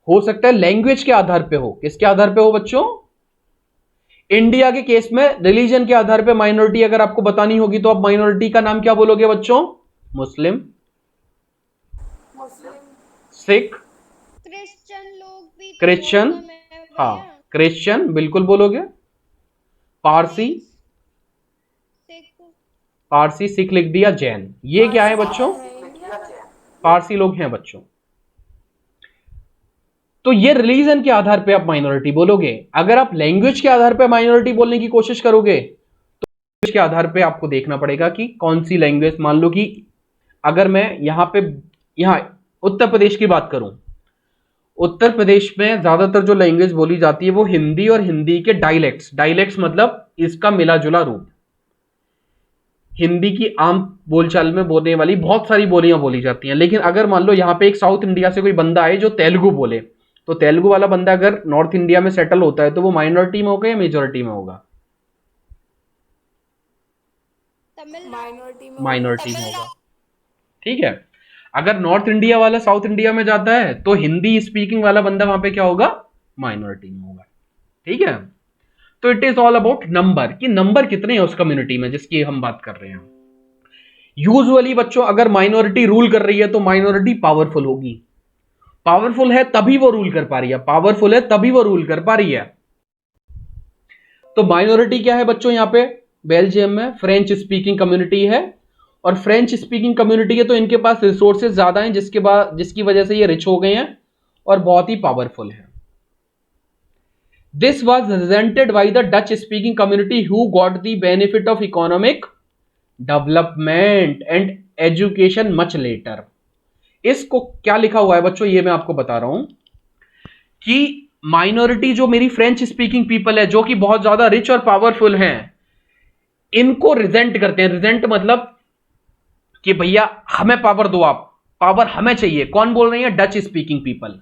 हो सकता है लैंग्वेज के आधार पे हो। किसके आधार पे हो बच्चों? इंडिया के केस में रिलीजन के आधार पे माइनॉरिटी अगर आपको बतानी होगी तो आप माइनॉरिटी का नाम क्या बोलोगे बच्चों? मुस्लिम, मुस्लिम, सिख, क्रिश्चियन लोग भी तो क्रिश्चियन, बोलता मैं हाँ भैया। क्रिश्चियन बिल्कुल बोलोगे, पारसी, सिख। पारसी सिख लिख दिया, जैन, ये क्या है बच्चों, पारसी लोग हैं बच्चों। तो ये रिलीजन के आधार पे आप माइनॉरिटी बोलोगे। अगर आप लैंग्वेज के आधार पे माइनॉरिटी बोलने की कोशिश करोगे तो लैंग्वेज के आधार पे आपको देखना पड़ेगा कि कौन सी लैंग्वेज, मान लो कि अगर मैं यहां उत्तर प्रदेश की बात करूं, उत्तर प्रदेश में ज्यादातर जो लैंग्वेज बोली जाती है वो हिंदी और हिंदी के डायलेक्ट्स मतलब इसका मिला जुला रूप। हिंदी की आम बोलचाल में बोलने वाली बहुत सारी बोलियां बोली जाती हैं, लेकिन अगर मान लो यहां पे एक साउथ इंडिया से कोई बंदा आए जो तेलुगु बोले, तो तेलुगु वाला बंदा अगर नॉर्थ इंडिया में सेटल होता है तो वो माइनॉरिटी में होगा या मेजॉरिटी में होगा? माइनॉरिटी में माइनॉरिटी में होगा। ठीक है, अगर नॉर्थ इंडिया वाला साउथ इंडिया में जाता है तो हिंदी स्पीकिंग वाला बंदा वहां पे क्या होगा, माइनॉरिटी में होगा। ठीक है, तो it is all about number, कि नंबर कितने हैं उस कम्युनिटी में जिसकी हम बात कर रहे हैं। यूजुअली बच्चों अगर माइनॉरिटी रूल कर रही है तो माइनॉरिटी पावरफुल होगी, पावरफुल है तभी वो रूल कर पा रही है, पावरफुल है तभी वो रूल कर पा रही है। तो माइनॉरिटी क्या है बच्चों, यहां पे बेल्जियम में फ्रेंच स्पीकिंग कम्युनिटी है, और फ्रेंच स्पीकिंग कम्युनिटी है तो इनके पास रिसोर्सेज ज्यादा हैं, जिसकी वजह से ये रिच हो गए हैं और बहुत ही पावरफुल है। This was resented by the Dutch speaking community who got the benefit of economic development and education much later. इसको क्या लिखा हुआ है बच्चों, ये मैं आपको बता रहा हूं कि माइनॉरिटी जो मेरी फ्रेंच स्पीकिंग पीपल है जो कि बहुत ज्यादा रिच और पावरफुल हैं, इनको रिजेंट करते हैं। रिजेंट मतलब कि भैया हमें पावर दो, आप पावर हमें चाहिए। कौन बोल रहे हैं, Dutch speaking people.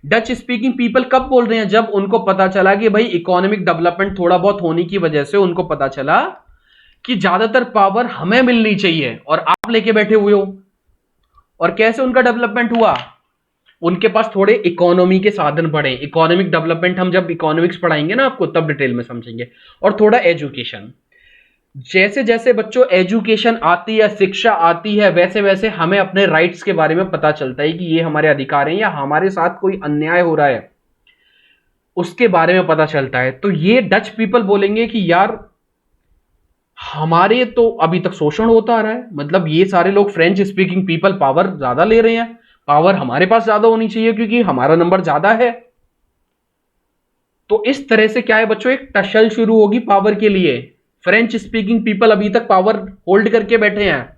Dutch speaking people कब बोल रहे हैं, जब उनको पता चला कि भाई इकोनॉमिक डेवलपमेंट थोड़ा बहुत होने की वजह से उनको पता चला कि ज्यादातर पावर हमें मिलनी चाहिए और आप लेके बैठे हुए हो। और कैसे उनका डेवलपमेंट हुआ, उनके पास थोड़े इकोनॉमी के साधन बढ़े। इकोनॉमिक डेवलपमेंट हम जब इकोनॉमिक्स पढ़ाएंगे ना आपको तब डिटेल में समझेंगे। और थोड़ा एजुकेशन, जैसे जैसे बच्चों एजुकेशन आती है, शिक्षा आती है, वैसे वैसे हमें अपने राइट्स के बारे में पता चलता है कि ये हमारे अधिकार हैं या हमारे साथ कोई अन्याय हो रहा है उसके बारे में पता चलता है। तो ये डच पीपल बोलेंगे कि यार हमारे तो अभी तक शोषण होता आ रहा है, मतलब ये सारे लोग फ्रेंच स्पीकिंग पीपल पावर ज्यादा ले रहे हैं, पावर हमारे पास ज्यादा होनी चाहिए क्योंकि हमारा नंबर ज्यादा है। तो इस तरह से क्या है बच्चों, एक टसल शुरू होगी पावर के लिए। फ्रेंच स्पीकिंग पीपल अभी तक पावर होल्ड करके बैठे हैं,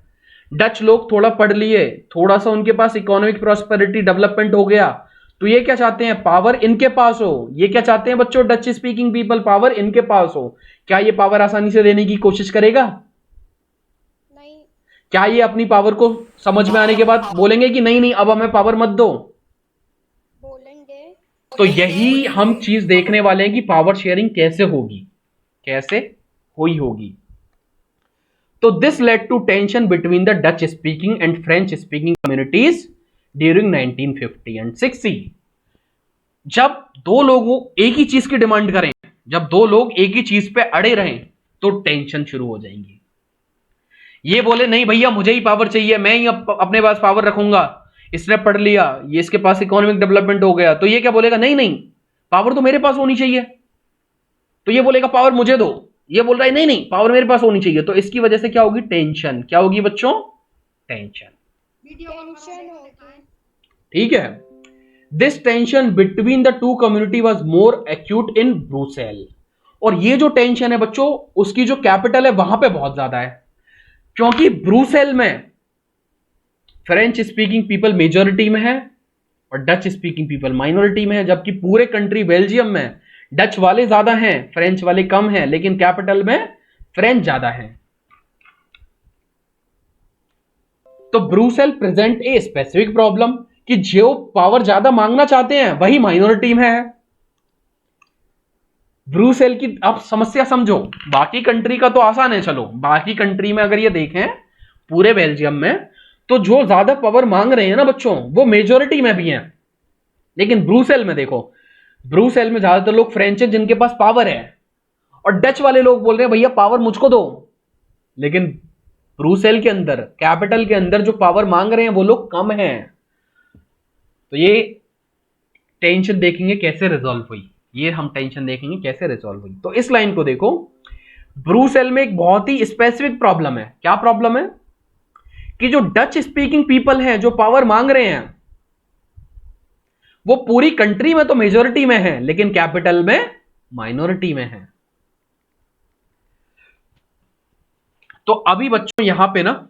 डच लोग थोड़ा पढ़ लिए, थोड़ा सा उनके पास इकोनॉमिक प्रॉस्पेरिटी डेवलपमेंट हो गया, तो ये क्या चाहते हैं, पावर इनके पास हो। ये क्या चाहते हैं बच्चों, डच स्पीकिंग पीपल, पावर इनके पास हो। क्या ये पावर आसानी से लेने की कोशिश करेगा? नहीं। क्या ये अपनी पावर को समझ में आने के बाद बोलेंगे कि नहीं नहीं अब हमें पावर मत दो? बोलेंगे। तो यही हम चीज देखने वाले हैं कि पावर शेयरिंग कैसे होगी, कैसे हुई होगी। तो this led to tension between the Dutch speaking and French speaking communities during 1950 and 60। जब दो लोग एक ही चीज की डिमांड करें, जब दो लोग एक ही चीज पे अड़े रहें तो टेंशन शुरू हो जाएंगी। ये बोले नहीं भैया मुझे ही पावर चाहिए, मैं ही अपने पास पावर रखूंगा, इसने पढ़ लिया, ये इसके पास इकोनॉमिक डेवलपमेंट हो गया, तो ये क्या बोलेगा, नहीं नहीं पावर तो मेरे पास होनी चाहिए। तो ये बोलेगा पावर मुझे दो, ये बोल रहा है नहीं नहीं पावर मेरे पास होनी चाहिए। तो इसकी वजह से क्या होगी, टेंशन। क्या होगी बच्चों, टेंशन। टेंशन होगी। ठीक है, this tension between the two community was more acute in Brussels. और ये जो टेंशन है बच्चों, उसकी जो कैपिटल है वहां पे बहुत ज्यादा है, क्योंकि ब्रुसेल में फ्रेंच स्पीकिंग पीपल मेजॉरिटी में है और डच स्पीकिंग पीपल माइनॉरिटी में है, जबकि पूरे कंट्री बेल्जियम में डच वाले ज्यादा हैं, फ्रेंच वाले कम हैं, लेकिन कैपिटल में फ्रेंच ज्यादा हैं। तो Brussels present a specific problem कि जो पावर ज्यादा मांगना चाहते हैं वही माइनॉरिटी में है। ब्रुसेल की आप समस्या समझो, बाकी कंट्री का तो आसान है, चलो बाकी कंट्री में अगर ये देखें पूरे बेल्जियम में, तो जो ज्यादा पावर मांग रहे हैं ना बच्चों वो मेजॉरिटी में भी हैं। लेकिन ब्रुसेल में देखो, ब्रुसेल में ज्यादातर लोग फ्रेंच हैं जिनके पास पावर है, और डच वाले लोग बोल रहे हैं भैया पावर मुझको दो, लेकिन ब्रुसेल के अंदर, कैपिटल के अंदर जो पावर मांग रहे हैं वो लोग कम हैं। तो ये टेंशन देखेंगे कैसे रिजॉल्व हुई, ये हम टेंशन देखेंगे कैसे रिजॉल्व हुई। तो इस लाइन को देखो, ब्रुसेल में एक बहुत ही स्पेसिफिक प्रॉब्लम है। क्या प्रॉब्लम है कि जो डच स्पीकिंग पीपल हैं जो पावर मांग रहे हैं वो पूरी कंट्री में तो मेजॉरिटी में है लेकिन कैपिटल में माइनॉरिटी में है। तो अभी बच्चों यहां पे ना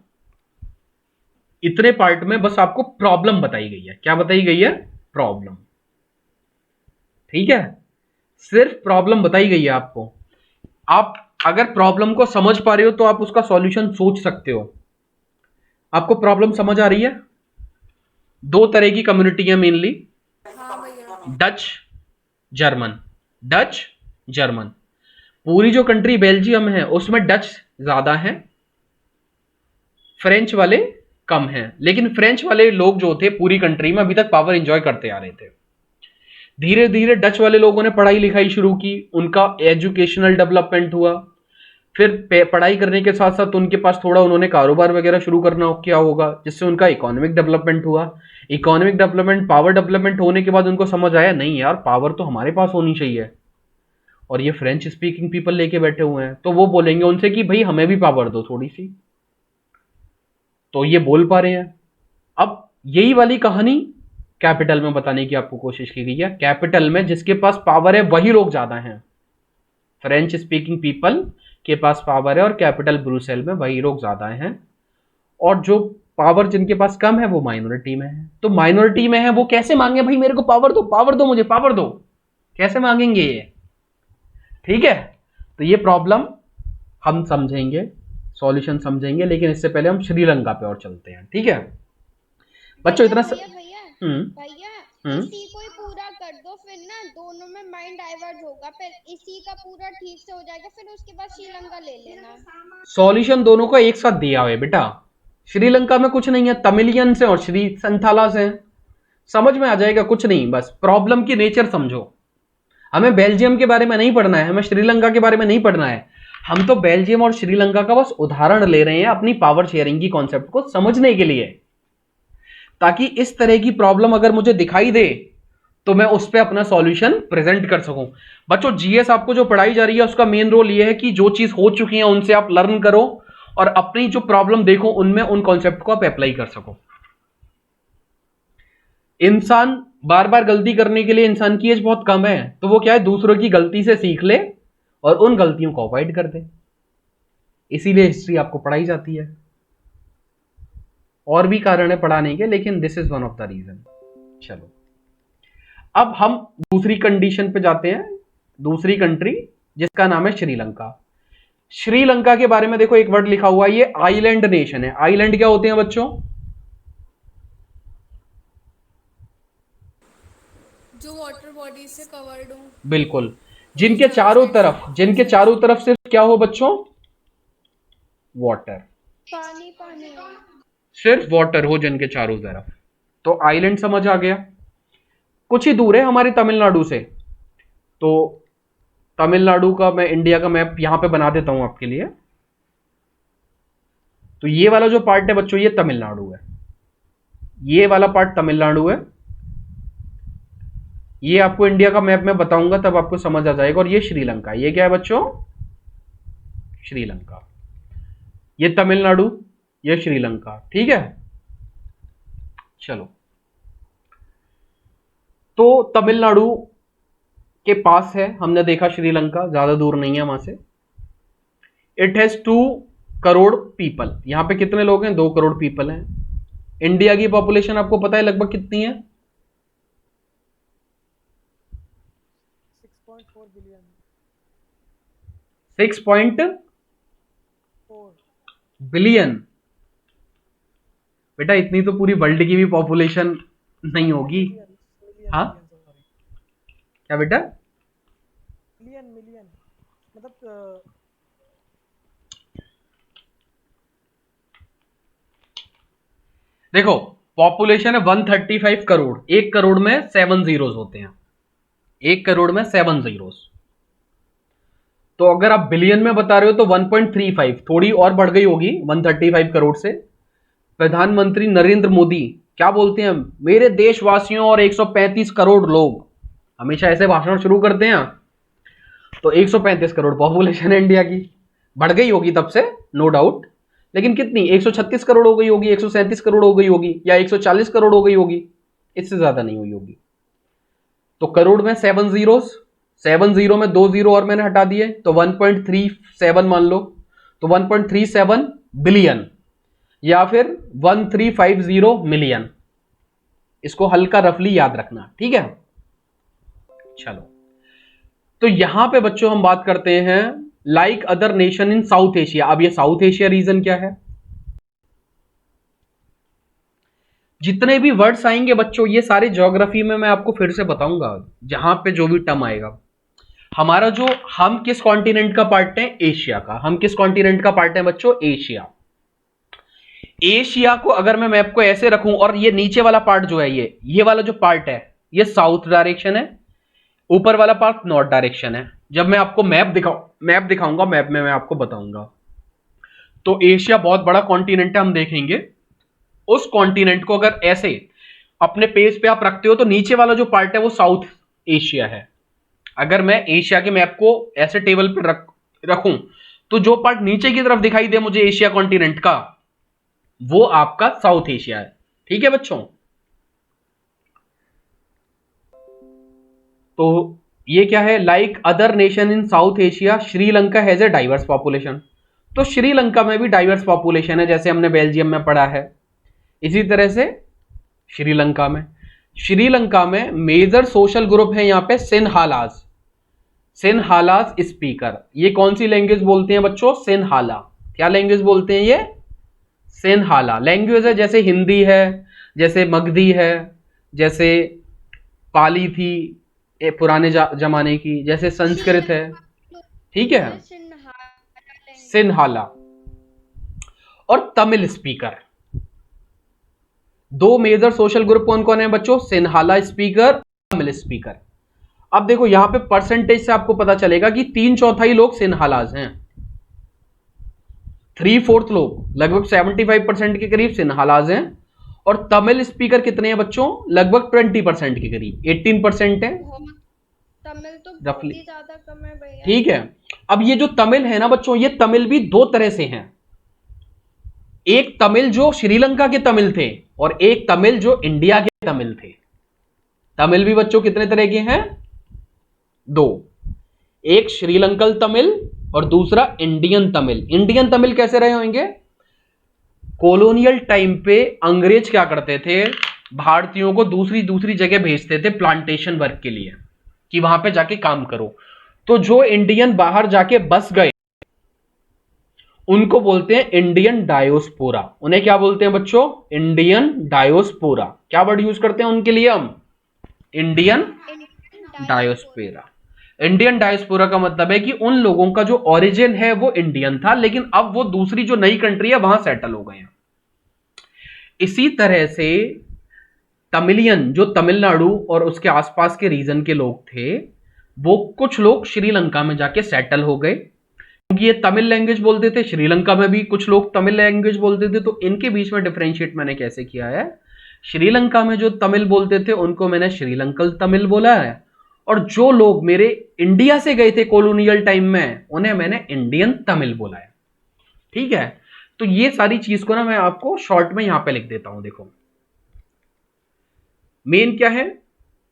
इतने पार्ट में बस आपको प्रॉब्लम बताई गई है। क्या बताई गई है? प्रॉब्लम। ठीक है, सिर्फ प्रॉब्लम बताई गई है आपको। आप अगर प्रॉब्लम को समझ पा रहे हो तो आप उसका सॉल्यूशन सोच सकते हो। आपको प्रॉब्लम समझ आ रही है? दो तरह की कम्युनिटी है मेनली, हाँ भैया। Dutch German. डच जर्मन, पूरी जो कंट्री बेल्जियम है उसमें डच ज्यादा है, फ्रेंच वाले कम हैं। लेकिन फ्रेंच वाले लोग जो थे पूरी कंट्री में अभी तक पावर एंजॉय करते आ रहे थे। धीरे धीरे डच वाले लोगों ने पढ़ाई लिखाई शुरू की, उनका एजुकेशनल डेवलपमेंट हुआ, फिर पढ़ाई करने के साथ साथ उनके पास थोड़ा उन्होंने कारोबार वगैरह शुरू करना किया होगा जिससे उनका इकोनॉमिक डेवलपमेंट हुआ। इकोनॉमिक डेवलपमेंट, पावर डेवलपमेंट होने के बाद उनको समझ आया नहीं यार पावर तो हमारे पास होनी चाहिए, और ये फ्रेंच स्पीकिंग पीपल लेके बैठे हुए हैं तो वो बोलेंगे उनसे कि भाई हमें भी पावर दो थोड़ी सी। तो ये बोल पा रहे हैं। अब यही वाली कहानी कैपिटल में बताने की आपको कोशिश की गई है। कैपिटल में जिसके पास पावर है वही लोग ज्यादा हैं, फ्रेंच स्पीकिंग पीपल के पास पावर है और कैपिटल ब्रुसेल में वही लोग ज्यादा हैं, और जो पावर जिनके पास कम है वो माइनॉरिटी में है। तो माइनॉरिटी में है वो कैसे मांगे भाई मेरे को पावर दो मुझे पावर दो, कैसे मांगेंगे ये? ठीक है, तो ये प्रॉब्लम हम समझेंगे, सॉल्यूशन समझेंगे, लेकिन इससे पहले हम श्रीलंका पे और चलते हैं। ठीक है बच्चों, इतना भैया इसी को ही पूरा कर दो, फिर ना दोनों में माइंड डाइवर्ट होगा, फिर इसी का पूरा ठीक से हो जाएगा, फिर उसके बाद श्रीलंका ले लेना। सॉल्यूशन दोनों का एक साथ दिया है बेटा। श्रीलंका में कुछ नहीं है, तमिलियन से और श्री संथाला से, समझ में आ जाएगा। कुछ नहीं, बस प्रॉब्लम की नेचर समझो। हमें बेल्जियम के बारे में नहीं पढ़ना है, हमें श्रीलंका के बारे में नहीं पढ़ना है। हम तो बेल्जियम और श्रीलंका का बस उदाहरण ले रहे हैं अपनी पावर शेयरिंग की कॉन्सेप्ट को समझने के लिए, ताकि इस तरह की प्रॉब्लम अगर मुझे दिखाई दे तो मैं उस पर अपना सॉल्यूशन प्रेजेंट कर सकूं। बच्चों जीएस आपको जो पढ़ाई जा रही है उसका मेन रोल यह है कि जो चीज हो चुकी है उनसे आप लर्न करो और अपनी जो प्रॉब्लम देखो उनमें उन कॉन्सेप्ट को आप अप्लाई कर सको। इंसान बार बार गलती करने के लिए, इंसान की एज बहुत कम है, तो वो क्या है दूसरों की गलती से सीख ले और उन गलतियों को अवॉइड कर दे। इसीलिए हिस्ट्री आपको पढ़ाई जाती है। और भी कारण है पढ़ाने के, लेकिन this is one of the reason. चलो अब हम दूसरी कंडीशन पे जाते हैं, दूसरी कंट्री जिसका नाम है श्रीलंका। श्रीलंका के बारे में देखो एक वर्ड लिखा हुआ है, ये आइलैंड नेशन है। आइलैंड क्या होते हैं बच्चों? जो वाटर बॉडी से कवर्ड हो। बिल्कुल, जिनके चारों तरफ सिर्फ क्या हो बच्चों? वाटर, पानी पानी। सिर्फ वाटर हो जिनके चारों तरफ, तो आइलैंड समझ आ गया। कुछ ही दूर है हमारे तमिलनाडु से, तो तमिलनाडु का मैं इंडिया का मैप यहां पे बना देता हूं आपके लिए। तो ये वाला जो पार्ट है बच्चों ये तमिलनाडु है, ये वाला पार्ट तमिलनाडु है। ये आपको इंडिया का मैप में बताऊंगा तब आपको समझ आ जाएगा। और ये श्रीलंका, ये क्या है बच्चों? श्रीलंका। ये तमिलनाडु, ये श्रीलंका। ठीक है, चलो तो तमिलनाडु के पास है, हमने देखा श्रीलंका ज्यादा दूर नहीं है वहां से। It has 2 crore people. यहां पे कितने लोग हैं? 2 करोड़ पीपल हैं। इंडिया की पॉपुलेशन आपको पता है लगभग कितनी है? 6.4 बिलियन। 6.4 बिलियन। बेटा इतनी तो पूरी वर्ल्ड की भी पॉपुलेशन नहीं होगी। हाँ क्या बेटा? मिलियन मतलब देखो पॉपुलेशन है 135 करोड़। 1 करोड़ में 7 जीरोस होते हैं, 1 करोड़ में 7 जीरोस। तो अगर आप बिलियन में बता रहे हो तो 1.35, थोड़ी और बढ़ गई होगी 135 करोड़ से। प्रधानमंत्री नरेंद्र मोदी क्या बोलते हैं, मेरे देशवासियों और 135 करोड़ लोग, हमेशा ऐसे भाषण शुरू करते हैं। तो 135 करोड़ पॉपुलेशन है इंडिया की, बढ़ गई होगी तब से, नो डाउट, लेकिन कितनी, 136 करोड़ हो गई होगी, 137 करोड़ हो गई होगी, या 140 करोड़ हो गई होगी, इससे ज्यादा नहीं हुई होगी। तो करोड़ में 7 जीरोस, 7 जीरो में 2 जीरो और मैंने हटा दिए, तो 1.37 मान लो, तो 1.37 बिलियन या फिर 1350 मिलियन, इसको हल्का रफली याद रखना, ठीक है। चलो, तो यहां पे बच्चों हम बात करते हैं like other nation in south Asia. अब ये साउथ एशिया रीजन क्या है, जितने भी वर्ड्स आएंगे बच्चों ये सारे ज्योग्राफी में मैं आपको फिर से बताऊंगा, जहां पे जो भी टर्म आएगा। हमारा जो, हम किस कॉन्टिनेंट का पार्ट है, एशिया का। हम किस कॉन्टिनेंट का पार्ट है बच्चों, एशिया। एशिया को अगर मैं मैप को ऐसे रखूं और ये नीचे वाला पार्ट जो है, ये वाला जो पार्ट है ये साउथ डायरेक्शन है, ऊपर वाला पार्ट नॉर्थ डायरेक्शन है। जब मैं आपको मैप दिखाऊंगा, मैप में मैं आपको बताऊंगा। तो एशिया बहुत बड़ा कॉन्टिनेंट है, हम देखेंगे। उस कॉन्टिनेंट को अगर ऐसे अपने पेज पे आप रखते हो तो नीचे वाला जो पार्ट है वो साउथ एशिया है। अगर मैं एशिया के मैप को ऐसे टेबल पर रखूं तो जो पार्ट नीचे की तरफ दिखाई दे मुझे एशिया कॉन्टिनेंट का, वो आपका साउथ एशिया है, ठीक है बच्चों। तो ये क्या है, like other nation in south Asia Sri Lanka has a diverse population. तो श्रीलंका में भी डाइवर्स पॉपुलेशन है, जैसे हमने बेल्जियम में पढ़ा है, इसी तरह से श्रीलंका में मेजर सोशल ग्रुप है यहाँ पे सिन्हालास स्पीकर। ये कौन सी लैंग्वेज बोलते हैं बच्चों, सिन्हाला। क्या लैंग्वेज बोलते हैं ये, सिन्हाला लैंग्वेज है। जैसे हिंदी है, जैसे मगधी है, जैसे पाली थी पुराने जमाने की, जैसे संस्कृत है, ठीक है, सिन्हाला। और तमिल स्पीकर, दो मेजर सोशल ग्रुप कौन कौन है बच्चों, सिन्हाला स्पीकर, तमिल स्पीकर। अब देखो यहां पे परसेंटेज से आपको पता चलेगा कि 3/4 लोग सिन्हालाज हैं, 3/4 लोग, लगभग 75% के करीब सिन्हालाज हैं। और तमिल स्पीकर कितने हैं बच्चों, लगभग 20% के करीब, 18% है तमिल तो रफली, ज्यादा कम है भैया, ठीक है। अब ये जो तमिल है ना बच्चों, ये तमिल भी दो तरह से हैं। एक तमिल जो श्रीलंका के तमिल थे और एक तमिल जो इंडिया के तमिल थे। तमिल भी बच्चों कितने तरह के हैं, दो, एक श्रीलंकन तमिल और दूसरा इंडियन तमिल। इंडियन तमिल कैसे रहे होंगे, कॉलोनियल टाइम पे अंग्रेज क्या करते थे, भारतीयों को दूसरी जगह भेजते थे प्लांटेशन वर्क के लिए कि वहां पे जाके काम करो। तो जो इंडियन बाहर जाके बस गए उनको बोलते हैं इंडियन डायोस्पोरा। उन्हें क्या बोलते हैं बच्चों, इंडियन डायोस्पोरा। क्या वर्ड यूज करते हैं उनके लिए हम, इंडियन डायोस्पोरा। इंडियन डायोस्पोरा का मतलब है कि उन लोगों का जो ओरिजिन है वो इंडियन था, लेकिन अब वो दूसरी जो नई कंट्री है वहां सेटल हो गए हैं। इसी तरह से तमिलियन जो तमिलनाडु और उसके आसपास के रीजन के लोग थे, वो कुछ लोग श्रीलंका में जाके सेटल हो गए, क्योंकि ये तमिल लैंग्वेज बोलते थे। श्रीलंका में भी कुछ लोग तमिल लैंग्वेज बोलते थे, तो इनके बीच में डिफरेंशिएट मैंने कैसे किया है, श्रीलंका में जो तमिल बोलते थे उनको मैंने श्रीलंकन तमिल बोला है, और जो लोग मेरे इंडिया से गए थे कॉलोनियल टाइम में उन्हें मैंने इंडियन तमिल बोला है, ठीक है। तो ये सारी चीज को ना मैं आपको शॉर्ट में यहां पे लिख देता हूं। देखो मेन क्या है,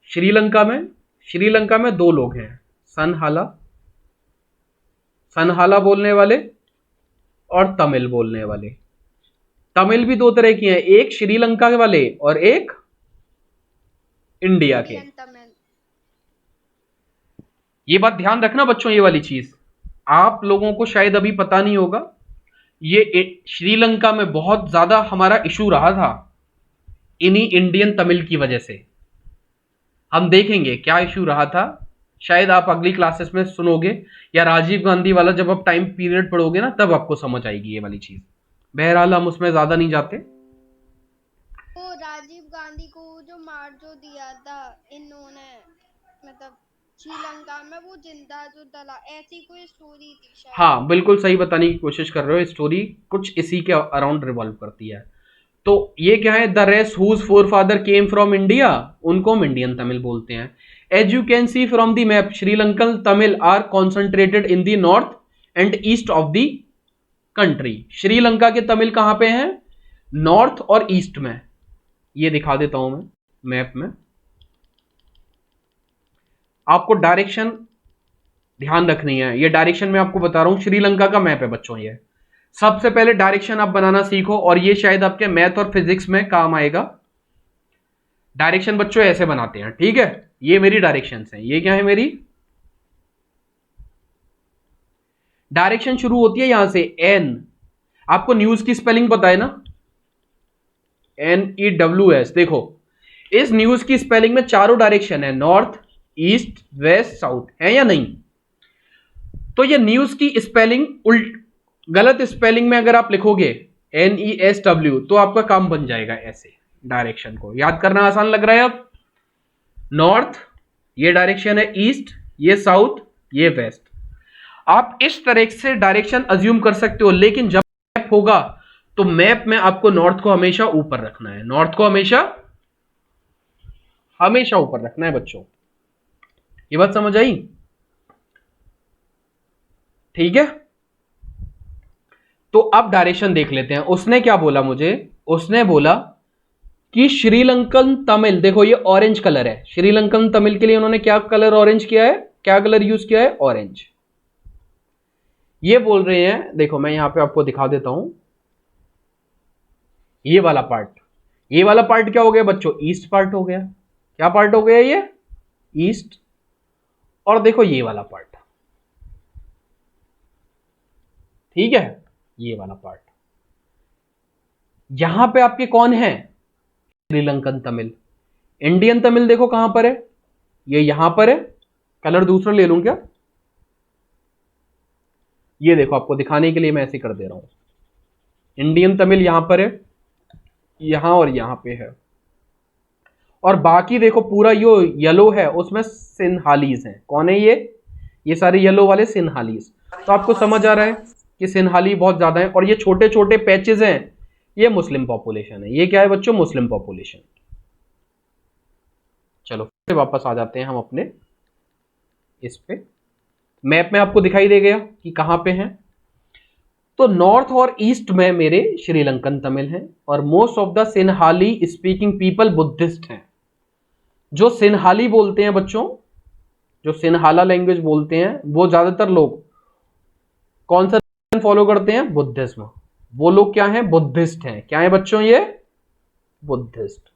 श्रीलंका में दो लोग हैं, सनहाला बोलने वाले और तमिल बोलने वाले। तमिल भी दो तरह की हैं, एक श्रीलंका वाले और एक इंडिया के। ये बात ध्यान रखना बच्चों, ये वाली चीज आप लोगों को शायद अभी पता नहीं होगा। ये श्रीलंका में बहुत ज्यादा हमारा इशू रहा था इन्हीं इंडियन तमिल की वजह से। हम देखेंगे क्या इशू रहा था, शायद आप अगली क्लासेस में सुनोगे, या राजीव गांधी वाला जब आप टाइम पीरियड पढ़ोगे ना तब आपको समझ आएगी ये वाली चीज। बहरहाल हम उसमें ज्यादा नहीं जाते। वो राजीव गांधी को जो मार जो दिया था इन्होंने, मतलब श्रीलंका में वो जिंदा जो दला, ऐसी कोई स्टोरी थी शायद। हाँ बिल्कुल सही बताने की कोशिश कर रहे हो, स्टोरी कुछ इसी के अराउंड रिवॉल्व करती है। तो ये क्या है, the race whose forefather came from India, उनको हम इंडियन तमिल बोलते हैं। As you can see from the map, Sri Lankan Tamil are concentrated in the north and east of the country. Sri Lanka के तमिल कहां पे हैं, नॉर्थ और ईस्ट में। ये दिखा देता हूं मैं मैप में, आपको डायरेक्शन ध्यान रखनी है। ये डायरेक्शन मैं आपको बता रहा हूं, श्रीलंका का मैप है बच्चों ये। सबसे पहले डायरेक्शन आप बनाना सीखो, और ये शायद आपके मैथ और फिजिक्स में काम आएगा। डायरेक्शन बच्चों ऐसे बनाते हैं, ठीक है। ये मेरी डायरेक्शन है, ये क्या है मेरी डायरेक्शन, शुरू होती है यहां से एन। आपको न्यूज की स्पेलिंग पता है ना, NEWS। देखो इस न्यूज की स्पेलिंग में चारों डायरेक्शन है, नॉर्थ ईस्ट वेस्ट साउथ, है या नहीं। तो ये न्यूज की स्पेलिंग गलत स्पेलिंग में अगर आप लिखोगे NESW तो आपका काम बन जाएगा ऐसे। डायरेक्शन को याद करना आसान लग रहा है अब। नॉर्थ ये डायरेक्शन है, ईस्ट ये साउथ ये वेस्ट। आप इस तरह से डायरेक्शन अज्यूम कर सकते हो, लेकिन जब मैप होगा तो मैप में आपको नॉर्थ को हमेशा ऊपर रखना है, नॉर्थ को हमेशा ऊपर रखना है बच्चों। ये बात समझ आई, ठीक है। तो अब डायरेक्शन देख लेते हैं। उसने क्या बोला मुझे, उसने बोला कि श्रीलंकन तमिल, देखो ये ऑरेंज कलर है, श्रीलंकन तमिल के लिए उन्होंने क्या कलर ऑरेंज किया है, क्या कलर यूज किया है, ऑरेंज। ये बोल रहे हैं, देखो मैं यहां पे आपको दिखा देता हूं, ये वाला पार्ट क्या हो गया बच्चों, ईस्ट पार्ट हो गया। क्या पार्ट हो गया ये, ईस्ट। और देखो ये वाला पार्ट, ठीक है, ये वाला पार्ट। यहां पे आपके कौन है, श्रीलंकन तमिल। इंडियन तमिल देखो कहां पर है, ये यहां पर है। कलर दूसरा ले लूं क्या, ये देखो आपको दिखाने के लिए मैं ऐसे कर दे रहा हूं। इंडियन तमिल यहां पर है, यहां और यहां पे है। और बाकी देखो पूरा यो येलो है, उसमें सिन्हालीज हैं। कौन है ये सारे येलो वाले सिन्हालीज। तो आपको समझ आ रहा है कि सिन्हाली बहुत ज्यादा है। और ये छोटे छोटे पैचेस हैं, ये मुस्लिम पॉपुलेशन है। ये क्या है बच्चों, मुस्लिम पॉपुलेशन। चलो फिर वापस आ जाते हैं हम अपने इस पे। मैप में आपको दिखाई दे गया कि कहां पे हैं। तो नॉर्थ और ईस्ट में मेरे श्रीलंकन तमिल हैं, और most of the Sinhali speaking people Buddhist हैं। जो सिन्हाली बोलते हैं बच्चों, जो सिन्हाला लैंग्वेज बोलते हैं, वो ज्यादातर लोग कौन सा फॉलो करते हैं, बुद्धिज्म। वो लोग क्या हैं, बुद्धिस्ट हैं। क्या है बच्चों, ये बुद्धिस्ट।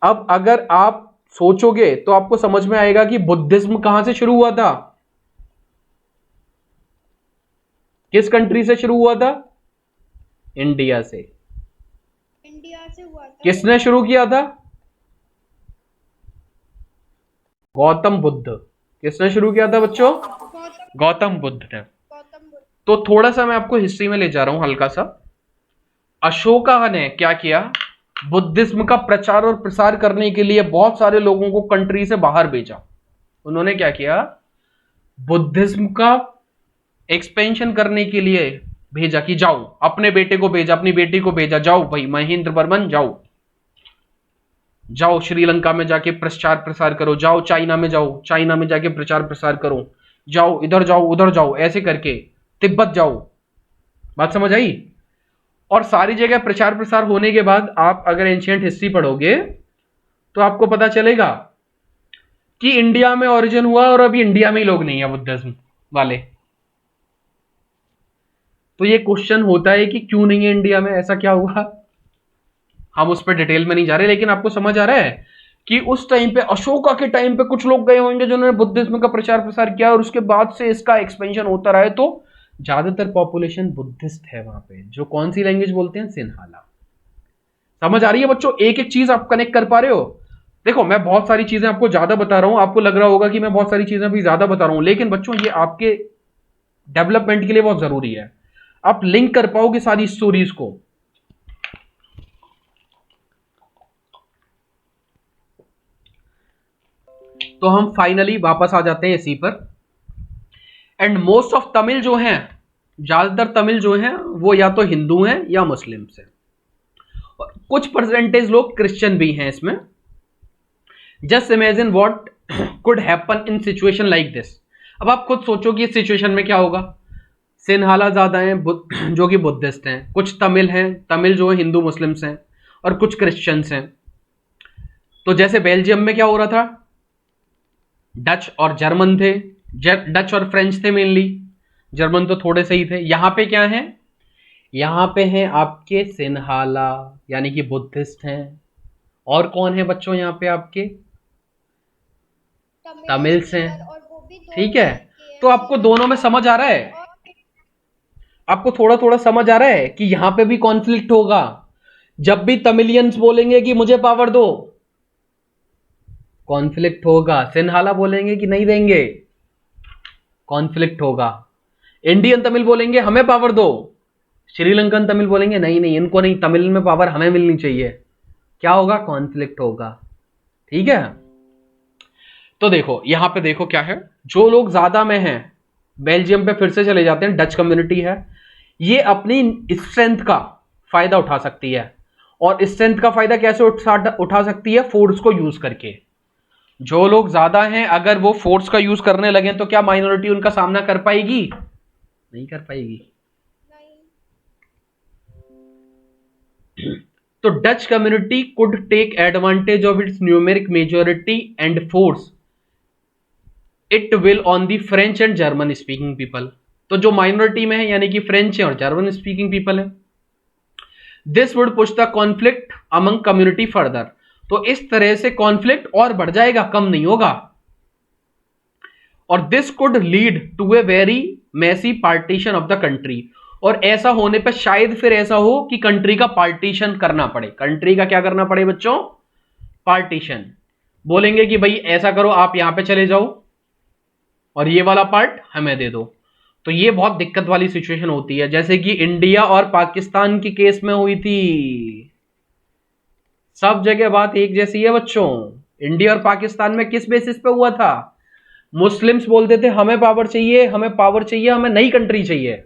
अब अगर आप सोचोगे तो आपको समझ में आएगा कि बुद्धिज्म कहां से शुरू हुआ था, किस कंट्री से शुरू हुआ था, इंडिया से। इंडिया से हुआ था। किसने शुरू किया था, गौतम बुद्ध। किसने शुरू किया था बच्चों, गौतम बुद्ध ने। तो थोड़ा सा मैं आपको हिस्ट्री में ले जा रहा हूं हल्का सा। अशोका ने क्या किया, बुद्धिज्म का प्रचार और प्रसार करने के लिए बहुत सारे लोगों को कंट्री से बाहर भेजा। उन्होंने क्या किया, बुद्धिज्म का एक्सपेंशन करने के लिए भेजा कि जाओ, अपने बेटे को भेजा, अपनी बेटी को भेजा, जाओ भाई महेंद्र वर्मन जाओ श्रीलंका में जाके प्रचार प्रसार करो, जाओ चाइना में जाओ, चाइना में जाके प्रचार प्रसार करो, जाओ इधर जाओ उधर जाओ, ऐसे करके तिब्बत जाओ। बात समझ आई। और सारी जगह प्रचार प्रसार होने के बाद आप अगर एंशिएंट हिस्ट्री पढ़ोगे तो आपको पता चलेगा कि इंडिया में ओरिजिन हुआ, और अभी इंडिया में ही लोग नहीं है बुद्धिज्म वाले। तो ये क्वेश्चन होता है कि क्यों नहीं है इंडिया में, ऐसा क्या हुआ। हम उस पर डिटेल में नहीं जा रहे, लेकिन आपको समझ आ रहा है कि उस टाइम पे, अशोका के टाइम पे कुछ लोग गए होंगे जिन्होंने बुद्धिज्म का प्रचार प्रसार किया, और उसके बाद से इसका एक्सपेंशन होता रहा है। तो ज्यादातर पॉपुलेशन बुद्धिस्ट है वहां पे, जो कौन सी लैंग्वेज बोलते हैं, सिन्हाला। समझ आ रही है बच्चों, एक एक चीज आप कनेक्ट कर पा रहे हो। देखो मैं बहुत सारी चीजें आपको ज्यादा बता रहा हूं, आपको लग रहा होगा कि मैं बहुत सारी चीजें भी ज्यादा बता रहा हूं, लेकिन बच्चों ये आपके डेवलपमेंट के लिए बहुत जरूरी है। आप लिंक कर पाओगे सारी स्टोरीज को। तो हम फाइनली वापस आ जाते हैं इसी पर। एंड मोस्ट ऑफ तमिल जो हैं, ज्यादातर तमिल जो हैं वो या तो हिंदू हैं या मुस्लिम्स हैं, और कुछ परसेंटेज लोग क्रिश्चियन भी हैं इसमें। Just imagine what could happen in situation like this. अब आप खुद सोचो कि इस सिचुएशन में क्या होगा। सिन्हाला ज्यादा हैं जो कि बुद्धिस्ट हैं, कुछ तमिल हैं, तमिल जो है हिंदू मुस्लिम्स हैं, और कुछ क्रिश्चियंस हैं। तो जैसे बेल्जियम में क्या हो रहा था, डच और जर्मन थे, डच और फ्रेंच थे मेनली, जर्मन तो थोड़े से ही थे। यहां पे क्या है, यहां पे हैं आपके सिन्हाला यानी कि बुद्धिस्ट हैं, और कौन है बच्चों यहाँ पे आपके तमिल्स हैं, और वो भी दो ठीक है। टाइप के हैं, तो आपको दोनों में समझ आ रहा है, आपको थोड़ा थोड़ा समझ आ रहा है कि यहां पे भी कॉन्फ्लिक्ट होगा। जब भी तमिलियंस बोलेंगे कि मुझे पावर दो, कॉन्फ्लिक्ट होगा। सिन्हाला बोलेंगे कि नहीं देंगे, कॉन्फ्लिक्ट होगा। इंडियन तमिल बोलेंगे हमें पावर दो, श्रीलंकन तमिल बोलेंगे नहीं नहीं इनको नहीं, तमिल में पावर हमें मिलनी चाहिए। क्या होगा, कॉन्फ्लिक्ट होगा, ठीक है। तो देखो यहां पे देखो क्या है, जो लोग ज्यादा में हैं बेल्जियम पे फिर से चले जाते हैं, डच कम्युनिटी है, ये अपनी स्ट्रेंथ का फायदा उठा सकती है। और स्ट्रेंथ का फायदा कैसे उठा सकती है, फोर्स को यूज करके। जो लोग ज्यादा हैं अगर वो फोर्स का यूज करने लगे तो क्या माइनॉरिटी उनका सामना कर पाएगी, नहीं कर पाएगी। तो Dutch community could take advantage of its numeric majority and force it will on the French and German speaking people. तो जो माइनॉरिटी में है यानी कि फ्रेंच है और जर्मन स्पीकिंग पीपल है, this would push the conflict among community further. तो इस तरह से कॉन्फ्लिक्ट और बढ़ जाएगा, कम नहीं होगा। और this could lead to a very messy partition of the country. और ऐसा होने पर शायद फिर ऐसा हो कि कंट्री का पार्टीशन करना पड़े। कंट्री का क्या करना पड़े बच्चों, पार्टीशन। बोलेंगे कि भाई ऐसा करो, आप यहां पे चले जाओ और ये वाला पार्ट हमें दे दो। तो ये बहुत दिक्कत वाली सिचुएशन होती है, जैसे कि इंडिया और पाकिस्तान की केस में हुई थी। सब जगह बात एक जैसी है बच्चों। इंडिया और पाकिस्तान में किस बेसिस पे हुआ था, मुस्लिम्स बोलते थे हमें पावर चाहिए, हमें पावर चाहिए, हमें नई कंट्री चाहिए,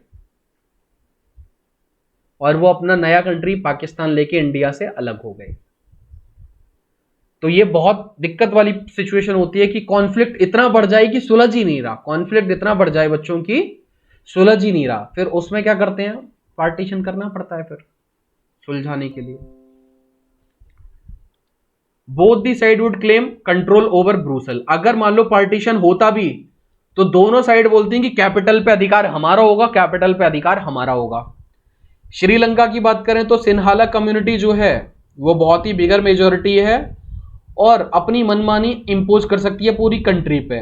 और वो अपना नया कंट्री पाकिस्तान लेके इंडिया से अलग हो गए। तो ये बहुत दिक्कत वाली सिचुएशन होती है कि कॉन्फ्लिक्ट इतना बढ़ जाए कि सुलझ ही नहीं रहा। कॉन्फ्लिक्ट इतना बढ़ जाए बच्चों की सुलझ ही नहीं रहा, फिर उसमें क्या करते हैं, पार्टीशन करना पड़ता है फिर सुलझाने के लिए। Both the side would claim control over Brussels. अगर मान लो पार्टीशन होता भी तो दोनों साइड बोलती हैं कि कैपिटल पे अधिकार हमारा होगा, कैपिटल पे अधिकार हमारा होगा। श्रीलंका की बात करें तो सिन्हाला कम्युनिटी जो है वो बहुत ही बिगर मेजोरिटी है और अपनी मनमानी इंपोज कर सकती है पूरी कंट्री पे।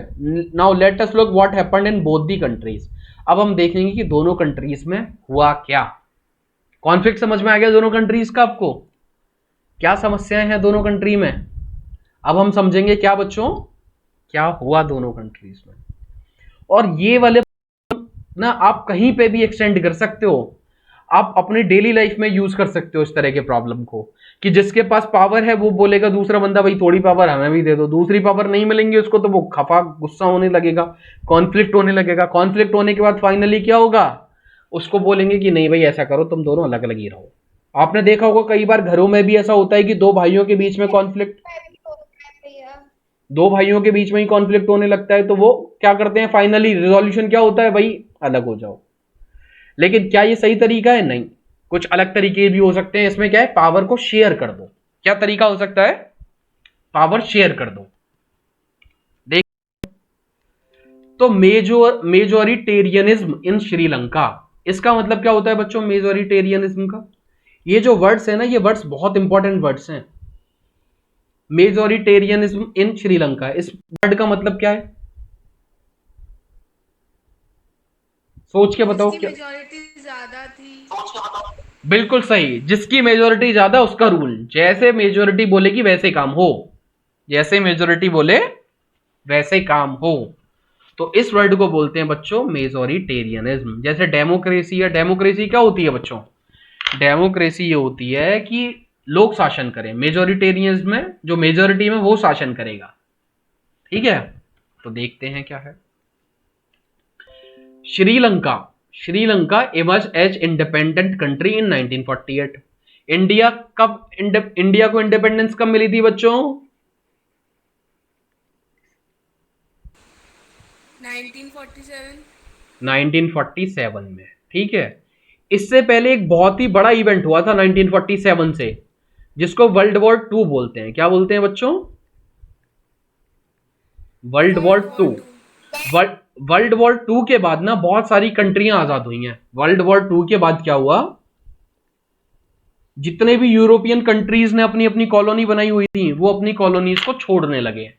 Now let us look what happened in both the countries. अब हम देखेंगे कि दोनों कंट्रीज में हुआ क्या। कॉन्फ्लिक्ट समझ में आ गया दोनों कंट्रीज का, आपको क्या समस्याएं हैं दोनों कंट्री में। अब हम समझेंगे क्या बच्चों, क्या हुआ दोनों कंट्रीज में। और ये वाले ना आप कहीं पे भी एक्सटेंड कर सकते हो, आप अपनी डेली लाइफ में यूज कर सकते हो इस तरह के प्रॉब्लम को, कि जिसके पास पावर है वो बोलेगा दूसरा बंदा भाई थोड़ी पावर हमें भी दे दो, दूसरी पावर नहीं मिलेंगी उसको तो वो खफा गुस्सा होने लगेगा, कॉन्फ्लिक्ट होने लगेगा। कॉन्फ्लिक्ट होने के बाद फाइनली क्या होगा, उसको बोलेंगे कि नहीं भाई ऐसा करो तुम दोनों अलग अलग ही रहो। आपने देखा होगा कई बार घरों में भी ऐसा होता है कि दो भाइयों के बीच में कॉन्फ्लिक्ट, दो भाइयों के बीच में ही कॉन्फ्लिक्ट होने लगता है तो वो क्या करते हैं, फाइनली रिजोल्यूशन क्या होता है, भाई अलग हो जाओ। लेकिन क्या ये सही तरीका है, नहीं, कुछ अलग तरीके भी हो सकते हैं। इसमें क्या है, पावर को शेयर कर दो। क्या तरीका हो सकता है, पावर शेयर कर दो। देख तो मेजोरिटेरियनिज्म इन श्रीलंका, इसका मतलब क्या होता है बच्चों, मेजोरिटेरियनिज्म का ये जो वर्ड्स है ना, ये वर्ड्स बहुत इंपॉर्टेंट वर्ड्स हैं। मेजोरिटेरियनिज्म इन श्रीलंका, इस वर्ड का मतलब क्या है, सोच के बताओ क्या। मेजोरिटी ज्यादा थी, बिल्कुल सही, जिसकी मेजोरिटी ज्यादा उसका रूल। जैसे मेजोरिटी बोलेगी वैसे काम हो, जैसे मेजोरिटी बोले वैसे काम हो। तो इस वर्ड को बोलते हैं बच्चों मेजोरिटेरियनिज्म। जैसे डेमोक्रेसी है, डेमोक्रेसी क्या होती है बच्चों, डेमोक्रेसी ये होती है कि लोग शासन करें। मेजोरिटेरियनिज्म में जो मेजोरिटी में वो शासन करेगा, ठीक है, तो देखते हैं क्या है। Sri Lanka, Sri Lanka emerge as independent country in 1948। India India को इंडिपेंडेंस कब मिली थी बच्चों? 1947। 1947 में, ठीक है। इससे पहले एक बहुत ही बड़ा इवेंट हुआ था 1947 से, जिसको वर्ल्ड वॉर 2 बोलते हैं। क्या बोलते हैं बच्चों? World war 2। वर्ल्ड वॉर 2 के बाद ना बहुत सारी कंट्रियां आजाद हुई हैं। वर्ल्ड वॉर 2 के बाद क्या हुआ, जितने भी यूरोपियन कंट्रीज ने अपनी अपनी कॉलोनी बनाई हुई थी, वो अपनी कॉलोनीज को छोड़ने लगे।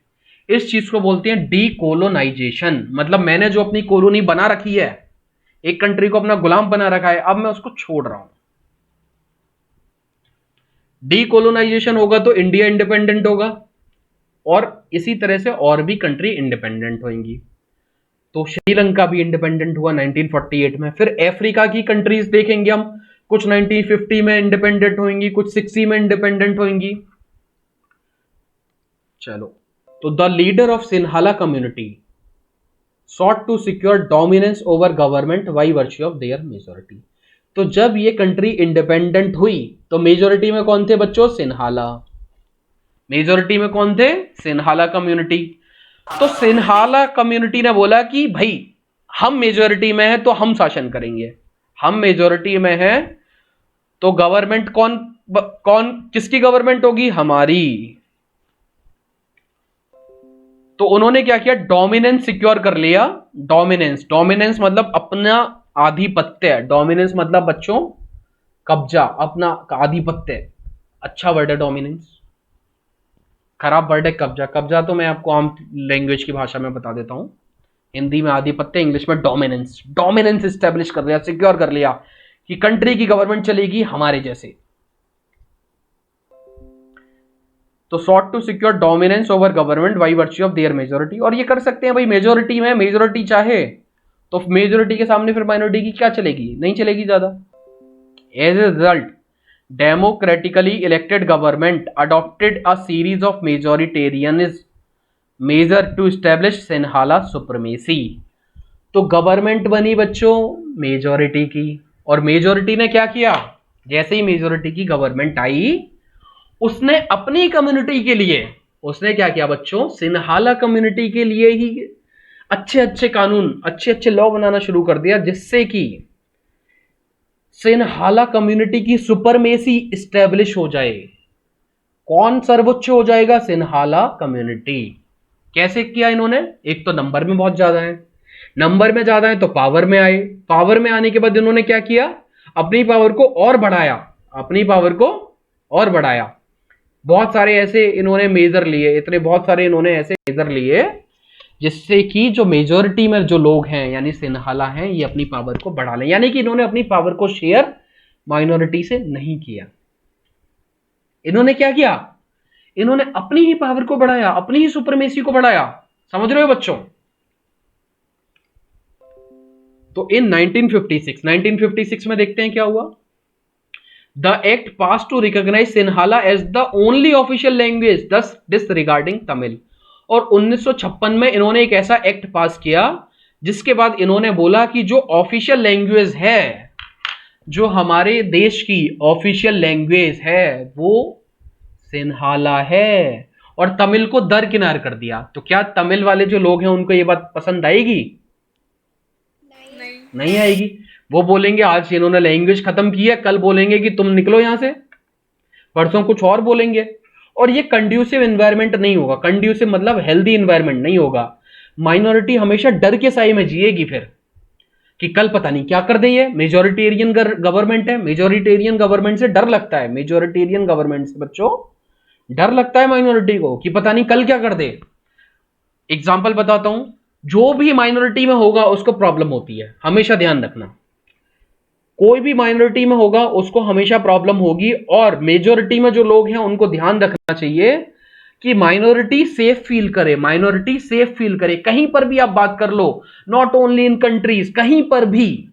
इस चीज को बोलते हैं डीकोलोनाइजेशन। मतलब मैंने जो अपनी कॉलोनी बना रखी है, एक कंट्री को अपना गुलाम बना रखा है, अब मैं उसको छोड़ रहा हूं। डीकोलोनाइजेशन होगा तो इंडिया इंडिपेंडेंट होगा, और इसी तरह से और भी कंट्री इंडिपेंडेंट होंगी। तो श्रीलंका भी इंडिपेंडेंट हुआ 1948 में। फिर अफ्रीका की कंट्रीज देखेंगे हम, कुछ 1950 में इंडिपेंडेंट होंगी, कुछ 60 में इंडिपेंडेंट होंगी। चलो, तो the leader of Sinhala community sought to secure dominance over government by virtue of their majority। तो जब ये कंट्री इंडिपेंडेंट हुई तो मेजोरिटी में कौन थे बच्चों? सिन्हाला। मेजोरिटी में कौन थे? सिन्हाला कम्युनिटी। तो सिन्हाला कम्युनिटी ने बोला कि भाई हम मेजोरिटी में हैं तो हम शासन करेंगे। हम मेजोरिटी में हैं तो गवर्नमेंट कौन किसकी गवर्नमेंट होगी? हमारी। तो उन्होंने क्या किया? डोमिनेंस सिक्योर कर लिया। डोमिनेंस मतलब अपना आधिपत्य। डोमिनेंस मतलब बच्चों कब्जा, अपना आधिपत्य। अच्छा वर्ड है डोमिनेंस, खराब वर्ड है कब्जा। कब्जा तो मैं आपको आम लैंग्वेज की भाषा में बता देता हूं, हिंदी में आधिपत्य, इंग्लिश में डोमिनेंस। डोमिनेंस एस्टेब्लिश कर लिया, सिक्योर कर लिया कि कंट्री की गवर्नमेंट चलेगी हमारे जैसे। तो sought to secure dominance over government by virtue of their majority. और ये कर सकते हैं भाई, मेजोरिटी में, मेजोरिटी चाहे तो मेजोरिटी के सामने फिर माइनॉरिटी की क्या चलेगी? नहीं चलेगी ज्यादा। As a result democratically elected government adopted a series of majoritarianism measure to establish Sinhala supremacy. तो गवर्नमेंट बनी बच्चों मेजोरिटी की, और मेजोरिटी ने क्या किया? जैसे ही मेजोरिटी की गवर्नमेंट आई, उसने अपनी कम्युनिटी के लिए उसने क्या किया बच्चों? सिन्हाला कम्युनिटी के लिए ही अच्छे अच्छे कानून, अच्छे अच्छे लॉ बनाना शुरू कर दिया, जिससे कि सिन्हाला कम्युनिटी की सुपरमेसी स्टैब्लिश हो जाए। कौन सर्वोच्च हो जाएगा? सिन्हाला कम्युनिटी। कैसे किया इन्होंने? एक तो नंबर में बहुत ज्यादा है, नंबर में ज्यादा है तो पावर में आए। पावर में आने के बाद इन्होंने क्या किया? अपनी पावर को और बढ़ाया, अपनी पावर को और बढ़ाया। बहुत सारे ऐसे इन्होंने मेजर लिए, इतने बहुत सारे इन्होंने ऐसे मेजर लिए जिससे कि जो मेजोरिटी में जो लोग हैं यानी सिन्हाला हैं, ये अपनी पावर को बढ़ा लें। यानी कि इन्होंने अपनी पावर को शेयर माइनॉरिटी से नहीं किया। इन्होंने क्या किया? इन्होंने अपनी ही पावर को बढ़ाया, अपनी ही सुपरमेसी को बढ़ाया। समझ रहे हो बच्चों? तो इन 1956 में देखते हैं क्या हुआ। The act passed to recognize Sinhala as the only official language, thus disregarding Tamil। और 1956 में इन्होंने एक ऐसा एक्ट पास किया जिसके बाद इन्होंने बोला कि जो ऑफिशियल लैंग्वेज है, जो हमारे देश की ऑफिशियल लैंग्वेज है, वो सिन्हाला है, और तमिल को दरकिनार कर दिया। तो क्या तमिल वाले जो लोग हैं उनको ये बात पसंद आएगी? नहीं आएगी। वो बोलेंगे आज इन्होंने लैंग्वेज खत्म की है, कल बोलेंगे कि तुम निकलो यहां से, परसों कुछ और बोलेंगे। और ये कंड्यूसिव एनवायरनमेंट नहीं होगा। कंड्यूसिव मतलब हेल्दी एनवायरनमेंट नहीं होगा। माइनॉरिटी हमेशा डर के साए में जिएगी फिर, कि कल पता नहीं क्या कर दे। ये मेजोरिटेरियन गवर्नमेंट है, मेजोरिटेरियन गवर्नमेंट से डर लगता है। मेजोरिटेरियन गवर्नमेंट से बच्चों डर लगता है माइनॉरिटी को कि पता नहीं कल क्या कर दे। एग्जाम्पल बताता हूं, जो भी माइनॉरिटी में होगा उसको प्रॉब्लम होती है, हमेशा ध्यान रखना। कोई भी माइनॉरिटी में होगा उसको हमेशा प्रॉब्लम होगी, और मेजोरिटी में जो लोग हैं उनको ध्यान रखना चाहिए कि माइनॉरिटी सेफ फील करे, माइनॉरिटी सेफ फील करे। कहीं पर भी आप बात कर लो, नॉट ओनली इन कंट्रीज, कहीं पर भी।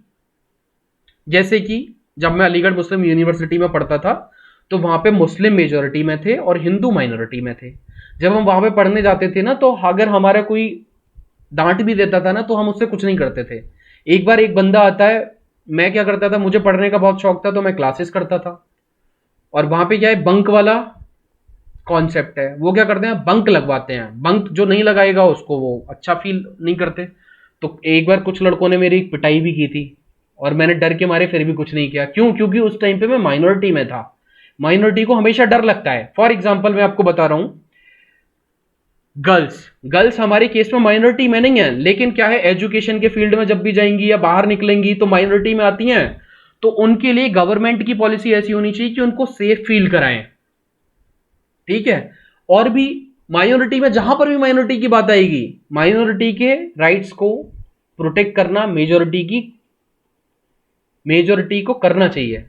जैसे कि जब मैं अलीगढ़ मुस्लिम यूनिवर्सिटी में पढ़ता था तो वहां पे मुस्लिम मेजोरिटी में थे और हिंदू माइनॉरिटी में थे। जब हम वहां पे पढ़ने जाते थे ना, तो अगर हमारा कोई डांट भी देता था ना, तो हम उससे कुछ नहीं करते थे। एक बार एक बंदा आता है, मैं क्या करता था, मुझे पढ़ने का बहुत शौक था, तो मैं क्लासेस करता था। और वहां पे क्या है, बंक वाला कॉन्सेप्ट है। वो क्या करते हैं, बंक लगवाते हैं। बंक जो नहीं लगाएगा उसको वो अच्छा फील नहीं करते। तो एक बार कुछ लड़कों ने मेरी पिटाई भी की थी, और मैंने डर के मारे फिर भी कुछ नहीं किया। क्यों? क्योंकि उस टाइम पे मैं माइनॉरिटी में था। माइनॉरिटी को हमेशा डर लगता है। फॉर एग्जाम्पल मैं आपको बता रहा हूं, गर्ल्स गर्ल्स हमारे केस में माइनॉरिटी में नहीं है, लेकिन क्या है, एजुकेशन के फील्ड में जब भी जाएंगी या बाहर निकलेंगी तो माइनॉरिटी में आती हैं। तो उनके लिए गवर्नमेंट की पॉलिसी ऐसी होनी चाहिए कि उनको सेफ फील कराएं। ठीक है। और भी माइनॉरिटी में, जहां पर भी माइनॉरिटी की बात आएगी, माइनॉरिटी के राइट्स को प्रोटेक्ट करना मेजोरिटी को करना चाहिए।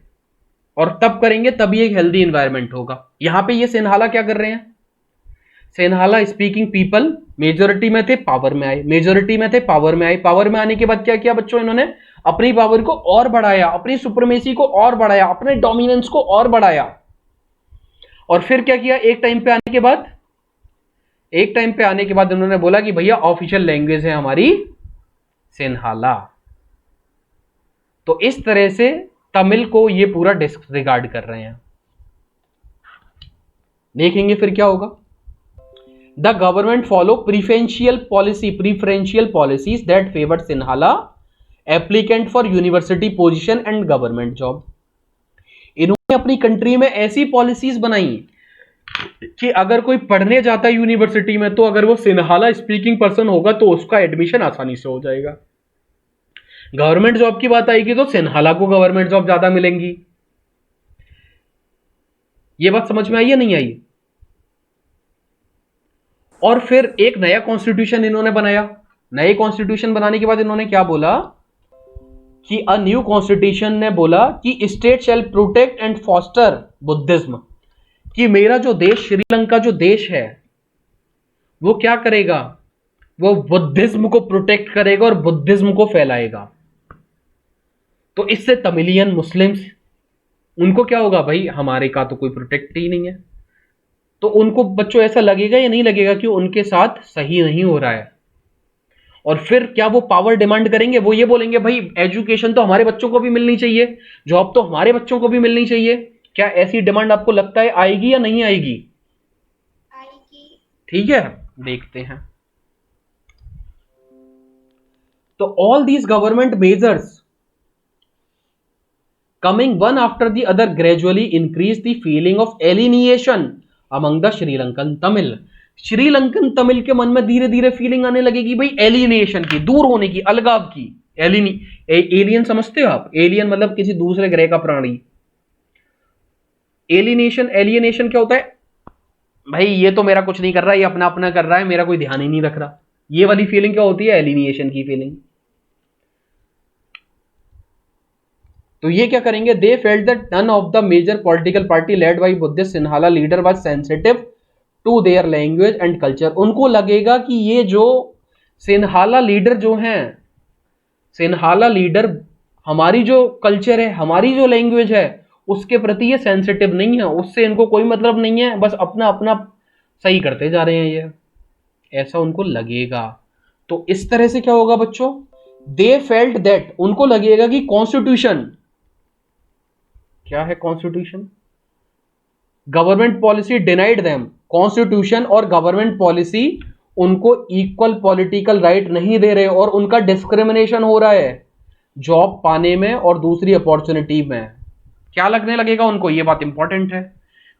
और तब करेंगे तभी एक हेल्दी एनवायरनमेंट होगा। यहां पे ये सिन्हाला क्या कर रहे हैं, सिन्हाला स्पीकिंग पीपल मेजोरिटी में थे, पावर में आए, मेजोरिटी में थे, पावर में आए। पावर में आने के बाद क्या किया बच्चों, इन्होंने अपनी पावर को और बढ़ाया, अपनी सुप्रीमेसी को और बढ़ाया, अपने डोमिनेंस को और बढ़ाया। और फिर क्या किया, एक टाइम पे आने के बाद उन्होंने बोला कि भैया ऑफिशियल लैंग्वेज है हमारी सिन्हाला। तो इस तरह से तमिल को ये पूरा डिस्रिगार्ड कर रहे हैं। देखेंगे फिर क्या होगा। The government follow preferential policies that favour Sinhala applicant for university position and government job. इन्होंने अपनी कंट्री में ऐसी पॉलिसीज बनाई कि अगर कोई पढ़ने जाता है यूनिवर्सिटी में, तो अगर वो सिन्हाला स्पीकिंग पर्सन होगा तो उसका एडमिशन आसानी से हो जाएगा। गवर्नमेंट जॉब की बात आएगी तो सिन्हाला को गवर्नमेंट जॉब ज्यादा मिलेंगी। ये बात समझ में आई या नहीं आई? और फिर एक नया कॉन्स्टिट्यूशन इन्होंने बनाया। नए कॉन्स्टिट्यूशन बनाने के बाद इन्होंने क्या बोला कि अ न्यू कॉन्स्टिट्यूशन ने बोला कि state shall protect and foster Buddhism, कि मेरा जो देश श्रीलंका जो देश है वो क्या करेगा, वो बुद्धिज्म को प्रोटेक्ट करेगा और बुद्धिज्म को फैलाएगा। तो इससे तमिलियन मुस्लिम्स, उनको क्या होगा, भाई हमारे का तो कोई प्रोटेक्ट ही नहीं है। तो उनको बच्चों ऐसा लगेगा या नहीं लगेगा कि उनके साथ सही नहीं हो रहा है। और फिर क्या वो पावर डिमांड करेंगे, वो ये बोलेंगे भाई एजुकेशन तो हमारे बच्चों को भी मिलनी चाहिए, जॉब तो हमारे बच्चों को भी मिलनी चाहिए। क्या ऐसी डिमांड आपको लगता है आएगी या नहीं आएगी? आएगी। ठीक है, देखते हैं। तो all these government measures coming one after the other gradually increase the feeling of alienation among the Sri Lankan Tamil. Sri Lankan Tamil के मन में धीरे धीरे फीलिंग आने लगेगी भाई एलियनेशन की, दूर होने की, अलगाव की। एलियन समझते हो आप? एलियन मतलब किसी दूसरे ग्रह का प्राणी। एलियनेशन क्या होता है, भाई ये तो मेरा कुछ नहीं कर रहा, ये अपना अपना कर रहा है, मेरा कोई ध्यान ही नहीं रख रहा। ये वाली फीलिंग क्या होती है, एलियनेशन की फीलिंग। तो ये क्या करेंगे, they felt that none of the major political party led by Buddhist Sinhala leader was sensitive to their language and culture. उनको लगेगा कि ये जो सिन्हाला लीडर जो हैं, सिन्हाला लीडर हमारी जो कल्चर है, हमारी जो लैंग्वेज है, उसके प्रति ये सेंसिटिव नहीं है, उससे इनको कोई मतलब नहीं है, बस अपना अपना सही करते जा रहे हैं ये, ऐसा उनको लगेगा। तो इस तरह से क्या होगा बच्चों, दे फेल्ट दैट, उनको लगेगा कि कॉन्स्टिट्यूशन क्या है, constitution government policy denied them, constitution और गवर्नमेंट पॉलिसी उनको इक्वल पॉलिटिकल राइट नहीं दे रहे और उनका डिस्क्रिमिनेशन हो रहा है जॉब पाने में और दूसरी अपॉर्चुनिटी में। क्या लगने लगेगा उनको, ये बात इंपॉर्टेंट है।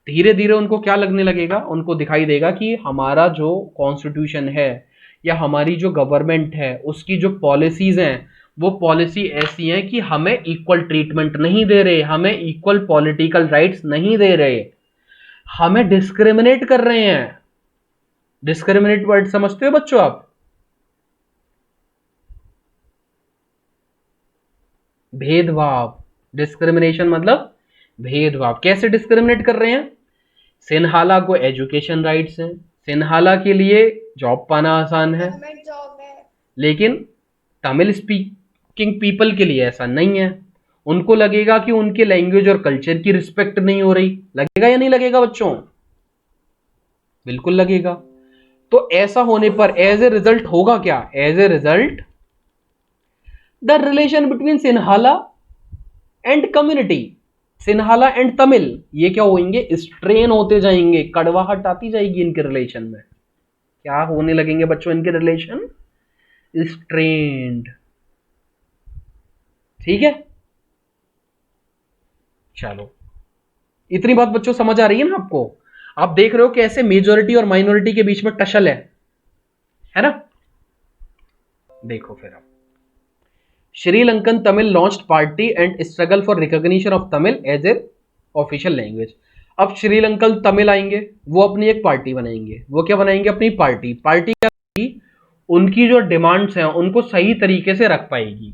धीरे धीरे उनको क्या लगने लगेगा, उनको दिखाई देगा कि हमारा जो कॉन्स्टिट्यूशन है या हमारी जो गवर्नमेंट है उसकी जो पॉलिसीज हैं वो पॉलिसी ऐसी है कि हमें इक्वल ट्रीटमेंट नहीं दे रहे, हमें इक्वल पॉलिटिकल राइट्स नहीं दे रहे, हमें डिस्क्रिमिनेट कर रहे हैं। डिस्क्रिमिनेट वर्ड समझते हो बच्चों आप? भेदभाव। डिस्क्रिमिनेशन मतलब भेदभाव। कैसे डिस्क्रिमिनेट कर रहे हैं? सिन्हाला को एजुकेशन राइट्स हैं, सिन्हाला के लिए जॉब पाना आसान है, गवर्नमेंट जॉब है, लेकिन तमिल स्पीकिंग पीपल के लिए ऐसा नहीं है। उनको लगेगा कि उनके लैंग्वेज और कल्चर की रिस्पेक्ट नहीं हो रही। लगेगा या नहीं लगेगा बच्चों? बिल्कुल लगेगा। तो ऐसा होने पर एज ए रिजल्ट होगा क्या? As a result the relation between Sinhala and community, Sinhala and Tamil, ये क्या होंगे? स्ट्रेन होते जाएंगे, कड़वाहट आती जाएगी इनके रिलेशन में। क्या होने लगेंगे बच्चों इनके रिलेशन? स्ट्रेन्ड। ठीक है, चलो इतनी बात बच्चों समझ आ रही है ना आपको? आप देख रहे हो कि ऐसे मेजोरिटी और माइनॉरिटी के बीच में टसल है ना? देखो फिर अब Sri Lankan Tamil launched party and struggle for recognition of Tamil as a official language. अब श्रीलंकन तमिल आएंगे, वो अपनी एक पार्टी बनाएंगे। वो क्या बनाएंगे? अपनी पार्टी। पार्टी क्या करेगी? उनकी जो डिमांड्स हैं उनको सही तरीके से रख पाएगी।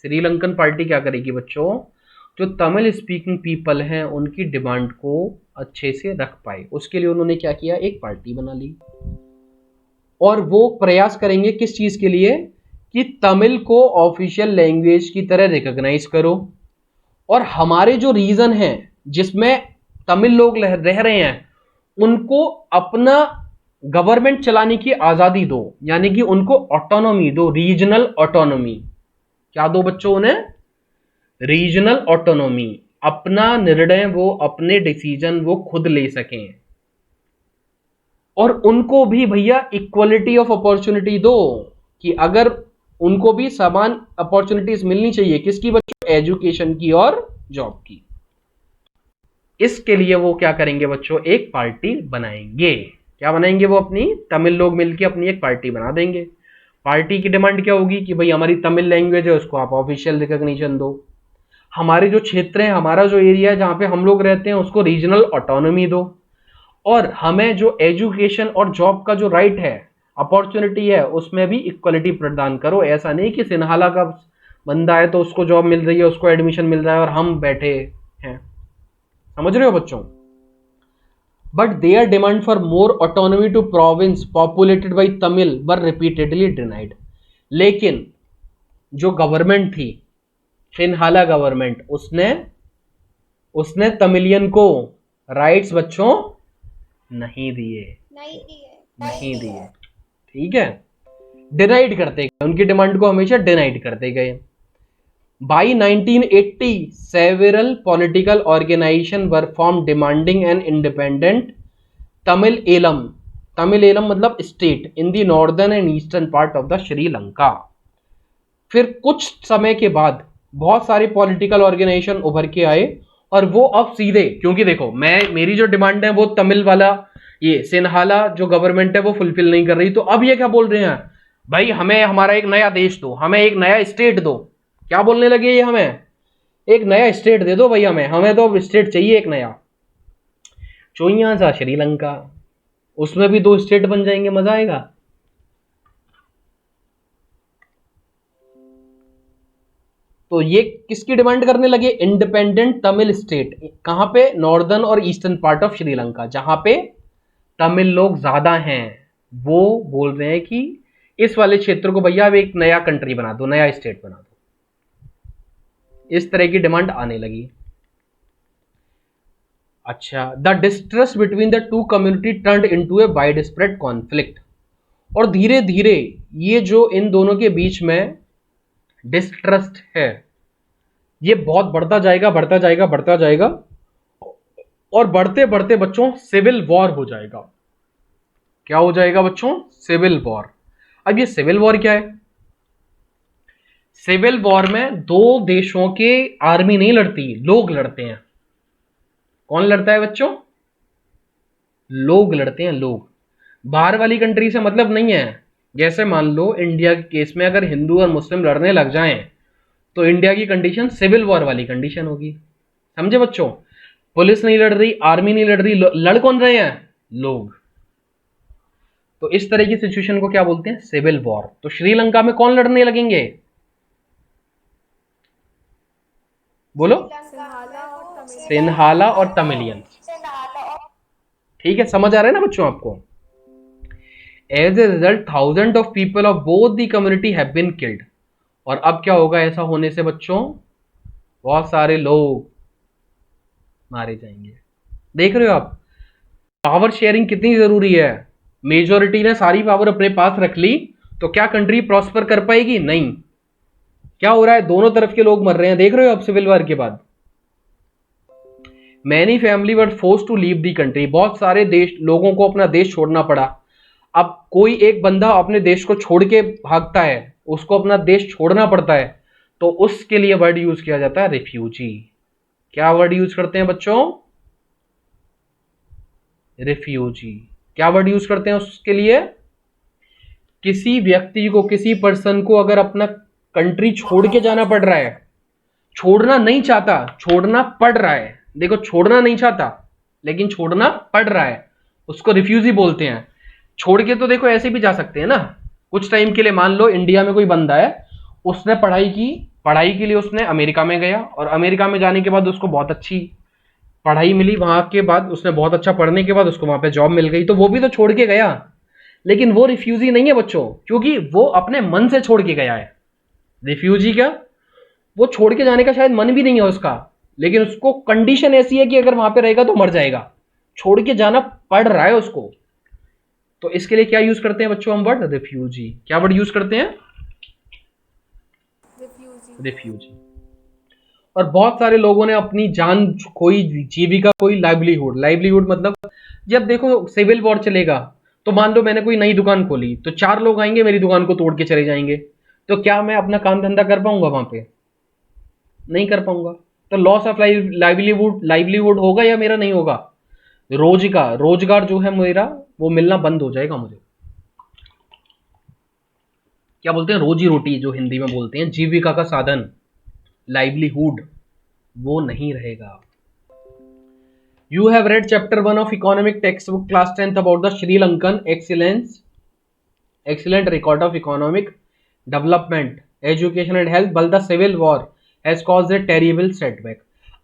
श्रीलंकन पार्टी क्या करेगी बच्चों? जो तमिल स्पीकिंग पीपल हैं उनकी डिमांड को अच्छे से रख पाए, उसके लिए उन्होंने क्या किया? एक पार्टी बना ली। और वो प्रयास करेंगे किस चीज के लिए? कि तमिल को ऑफिशियल लैंग्वेज की तरह रिकॉग्नाइज करो, और हमारे जो रीजन हैं जिसमें तमिल लोग रह रहे हैं उनको अपना गवर्नमेंट चलाने की आजादी दो, यानी कि उनको ऑटोनॉमी दो, रीजनल ऑटोनॉमी। क्या दो बच्चों उन्हें? Regional autonomy. अपना निर्णय वो, अपने डिसीजन वो खुद ले सकें। और उनको भी भैया इक्वलिटी ऑफ अपॉर्चुनिटी दो, कि अगर उनको भी समान अपॉर्चुनिटीज मिलनी चाहिए। किसकी बच्चों? एजुकेशन की और जॉब की। इसके लिए वो क्या करेंगे बच्चों? एक पार्टी बनाएंगे। क्या बनाएंगे वो? अपनी तमिल लोग मिलकर अपनी एक पार्टी बना देंगे। पार्टी की डिमांड क्या होगी? कि भाई हमारी तमिल लैंग्वेज है उसको आप ऑफिशियल रिकॉग्निशन दो, हमारे जो क्षेत्र है, हमारा जो एरिया है जहां पे हम लोग रहते हैं उसको रीजनल ऑटोनॉमी दो, और हमें जो एजुकेशन और जॉब का जो राइट है, अपॉर्चुनिटी है, उसमें भी इक्वलिटी प्रदान करो। ऐसा नहीं कि सिन्हाला का बंदा है तो उसको जॉब मिल रही है, उसको एडमिशन मिल रहा है और हम बैठे हैं। समझ रहे हो बच्चों? But their demand for more autonomy to province populated by Tamil were repeatedly denied. लेकिन जो गवर्नमेंट थी, सिन्हाला गवर्नमेंट, उसने तमिलियन को राइट्स बच्चों नहीं दिए, नहीं दिए। ठीक है, डिनाइड करते गए, उनकी डिमांड को हमेशा डिनाइड करते गए। By 1980 several political organisation were form demanding an independent Tamil Eelam, Tamil Eelam मतलब state, in the northern and eastern part of the Sri Lanka. फिर कुछ समय के बाद बहुत सारे पॉलिटिकल ऑर्गेनाइजेशन उभर के आए, और वो अब सीधे, क्योंकि देखो मेरी जो डिमांड है वो तमिल वाला, ये सिन्हाला जो गवर्नमेंट है वो फुलफिल नहीं कर रही, तो अब ये क्या बोल रहे हैं? भाई हमें हमारा एक नया देश दो, हमें एक नया स्टेट दो। क्या बोलने लगे ये? हमें एक नया स्टेट दे दो भाई, हमें तो अब स्टेट चाहिए एक नया। चोइया सा श्रीलंका, उसमें भी 2 स्टेट बन जाएंगे, मजा आएगा। तो ये किसकी डिमांड करने लगे? Independent Tamil state. कहां पे? नॉर्दर्न और ईस्टर्न पार्ट ऑफ श्रीलंका, जहां पे तमिल लोग ज्यादा हैं। वो बोल रहे हैं कि इस वाले क्षेत्र को भैया अब एक नया कंट्री बना दो, नया स्टेट बना दो। इस तरह की डिमांड आने लगी। अच्छा, the distrust between the two community turned into a wide spread conflict. और धीरे धीरे ये जो इन दोनों के बीच में डिस्ट्रस्ट है ये बहुत बढ़ता जाएगा, बढ़ता जाएगा, बढ़ता जाएगा, और बढ़ते बढ़ते बच्चों सिविल वॉर हो जाएगा। क्या हो जाएगा बच्चों? Civil war. अब ये सिविल वॉर क्या है? सिविल वॉर में 2 देशों के आर्मी नहीं लड़ती, लोग लड़ते हैं। कौन लड़ता है बच्चों? लोग लड़ते हैं, लोग। बाहर वाली कंट्री से मतलब नहीं है। जैसे मान लो इंडिया के केस में अगर हिंदू और मुस्लिम लड़ने लग जाएं तो इंडिया की कंडीशन सिविल वॉर वाली कंडीशन होगी। समझे बच्चों? पुलिस नहीं लड़ रही, आर्मी नहीं लड़ रही, लड़ कौन रहे हैं? लोग। तो इस तरह की सिचुएशन को क्या बोलते हैं? Civil war. तो श्रीलंका में कौन लड़ने लगेंगे? बोलो। सिन्हाला और तमिलियन। ठीक है, समझ आ रहा है ना बच्चों आपको? As a result thousand of people of both the community have been killed. और अब क्या होगा ऐसा होने से बच्चों? बहुत सारे लोग मारे जाएंगे। देख रहे हो आप? पावर शेयरिंग कितनी जरूरी है। मेजोरिटी ने सारी पावर अपने पास रख ली तो क्या कंट्री प्रॉस्पर कर पाएगी? नहीं। क्या हो रहा है? दोनों तरफ के लोग मर रहे हैं, देख रहे हो अब सिविल वॉर के बाद। Many family were force to leave the country, बहुत सारे देश लोगों को अपना देश छोड़ना पड़ा। अब कोई एक बंदा अपने देश को छोड़ के भागता है, उसको अपना देश छोड़ना पड़ता है, तो उसके लिए वर्ड यूज किया जाता है रिफ्यूजी। क्या वर्ड यूज करते हैं बच्चों? रिफ्यूजी। क्या वर्ड यूज करते हैं उसके लिए? किसी व्यक्ति को, किसी पर्सन को अगर अपना कंट्री छोड़ के जाना पड़ रहा है, छोड़ना नहीं चाहता, छोड़ना पड़ रहा है, देखो छोड़ना नहीं चाहता लेकिन छोड़ना पड़ रहा है, उसको रिफ्यूजी बोलते हैं। छोड़ के तो देखो ऐसे भी जा सकते हैं ना, कुछ टाइम के लिए। मान लो इंडिया में कोई बंदा है, उसने पढ़ाई की, पढ़ाई के लिए उसने अमेरिका में गया, और अमेरिका में जाने के बाद उसको बहुत अच्छी पढ़ाई मिली, वहां के बाद उसने बहुत अच्छा पढ़ने के बाद उसको वहां पे जॉब मिल गई, तो वो भी तो छोड़ के गया, लेकिन वो रिफ्यूजी नहीं है बच्चों, क्योंकि वो अपने मन से छोड़ के गया है। रिफ्यूजी क्या, वो छोड़ के जाने का शायद मन भी नहीं है उसका, लेकिन उसको कंडीशन ऐसी है कि अगर वहां पे रहेगा तो मर जाएगा, छोड़ के जाना पड़ रहा है उसको। तो इसके लिए क्या यूज करते हैं बच्चों हम? Word refugee. क्या वर्ड यूज करते हैं? रिफ्यूजी। और बहुत सारे लोगों ने अपनी जान खोई, जीविका खोई, लाइवलीहुड। लाइवलीहुड मतलब जब देखो सिविल वॉर चलेगा तो मान लो मैंने कोई नई दुकान खोली, तो 4 लोग आएंगे मेरी दुकान को तोड़ के चले जाएंगे, तो क्या मैं अपना काम धंधा कर पाऊंगा वहां पे? नहीं कर पाऊंगा। तो लॉस ऑफ लाइवलीहुड होगा या मेरा नहीं होगा? रोजगार जो है मेरा वो मिलना बंद हो जाएगा मुझे। क्या बोलते हैं? रोजी रोटी जो हिंदी में बोलते हैं, जीविका का साधन, लाइवलीहुड, वो नहीं रहेगा। You have read chapter 1 of economic text book class 10th about the Sri Lankan excellent record of economic development, education and health, but the civil war has caused a terrible setback.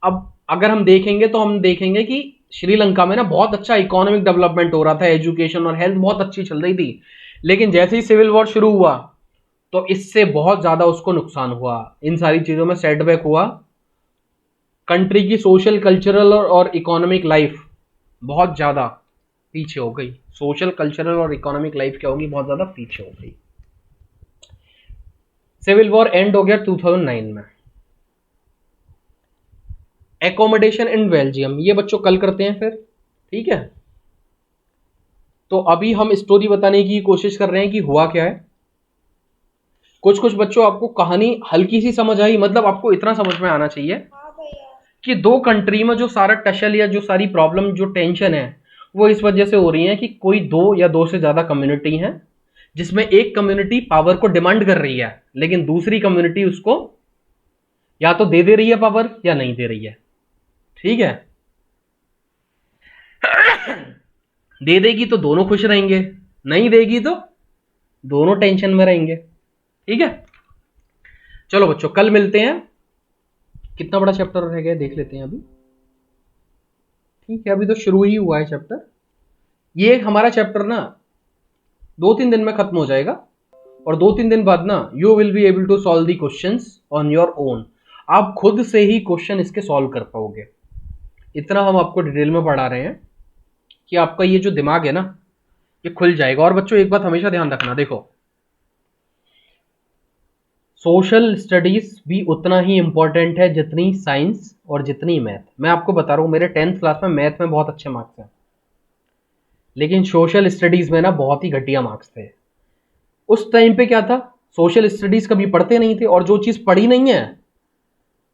अब अगर हम देखेंगे तो हम देखेंगे कि श्रीलंका में ना बहुत अच्छा इकोनॉमिक डेवलपमेंट हो रहा था, एजुकेशन और हेल्थ बहुत अच्छी चल रही थी, लेकिन जैसे ही सिविल वॉर शुरू हुआ तो इससे बहुत ज्यादा उसको नुकसान हुआ, इन सारी चीजों में सेटबैक हुआ। कंट्री की सोशल, कल्चरल और इकोनॉमिक लाइफ बहुत ज्यादा पीछे हो गई। सोशल, कल्चरल और इकोनॉमिक लाइफ क्या होगी? बहुत ज्यादा पीछे हो गई। सिविल वॉर एंड हो गया 2009 में। एकोमोडेशन इन बेल्जियम, ये बच्चों कल करते हैं फिर, ठीक है। तो अभी हम स्टोरी बताने की कोशिश कर रहे हैं कि हुआ क्या है। कुछ कुछ बच्चों आपको कहानी हल्की सी समझ आई, मतलब आपको इतना समझ में आना चाहिए कि 2 कंट्री में जो सारा टशल या जो सारी प्रॉब्लम, जो टेंशन है, वो इस वजह से हो रही है कि कोई 2 या 2 से ज्यादा कम्युनिटी हैं, जिसमें एक कम्युनिटी पावर को डिमांड कर रही है, लेकिन दूसरी कम्युनिटी उसको या तो दे रही है पावर या नहीं दे रही है, ठीक है। दे देगी तो दोनों खुश रहेंगे, नहीं देगी तो दोनों टेंशन में रहेंगे, ठीक है। चलो बच्चों कल मिलते हैं। कितना बड़ा चैप्टर रह गया देख लेते हैं अभी, ठीक है। अभी तो शुरू ही हुआ है चैप्टर। ये हमारा चैप्टर ना 2-3 दिन में खत्म हो जाएगा, और 2-3 दिन बाद ना you will be able to solve the questions on your own. आप खुद से ही क्वेश्चन इसके सॉल्व कर पाओगे। इतना हम आपको डिटेल में पढ़ा रहे हैं कि आपका ये जो दिमाग है ना ये खुल जाएगा। और बच्चों एक बात हमेशा ध्यान रखना, देखो सोशल स्टडीज भी उतना ही इंपॉर्टेंट है जितनी साइंस और जितनी मैथ। मैं आपको बता रहा हूँ, मेरे 10th क्लास में मैथ में बहुत अच्छे मार्क्स हैं, लेकिन सोशल स्टडीज में ना बहुत ही घटिया मार्क्स थे। उस टाइम पे क्या था, सोशल स्टडीज कभी पढ़ते नहीं थे, और जो चीज पढ़ी नहीं है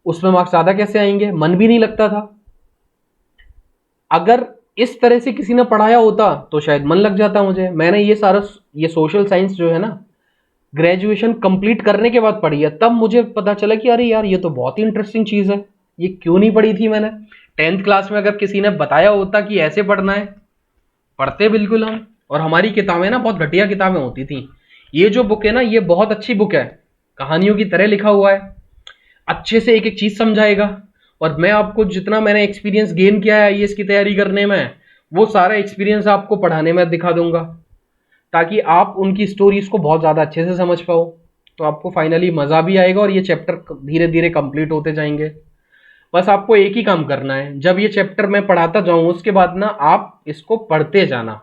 उसमें मार्क्स ज्यादा कैसे आएंगे, मन भी नहीं लगता था। अगर इस तरह से किसी ने पढ़ाया होता तो शायद मन लग जाता मुझे। मैंने ये सोशल साइंस जो है ना ग्रेजुएशन कंप्लीट करने के बाद पढ़ी है, तब मुझे पता चला कि अरे यार ये तो बहुत ही इंटरेस्टिंग चीज है, ये क्यों नहीं पढ़ी थी मैंने। 10th क्लास में अगर किसी ने बताया होता कि ऐसे पढ़ना है, पढ़ते बिल्कुल हम। और हमारी किताबें ना बहुत घटिया किताबें होती थी। ये जो बुक है ना ये बहुत अच्छी बुक है, कहानियों की तरह लिखा हुआ है, अच्छे से एक एक चीज समझाएगा। और मैं आपको जितना मैंने एक्सपीरियंस गेन किया है आईएएस की तैयारी करने में, वो सारा एक्सपीरियंस आपको पढ़ाने में दिखा दूंगा, ताकि आप उनकी स्टोरीज को बहुत ज़्यादा अच्छे से समझ पाओ। तो आपको फाइनली मज़ा भी आएगा और ये चैप्टर धीरे धीरे कंप्लीट होते जाएंगे। बस आपको एक ही काम करना है, जब ये चैप्टर मैं पढ़ाता जाऊं उसके बाद ना आप इसको पढ़ते जाना,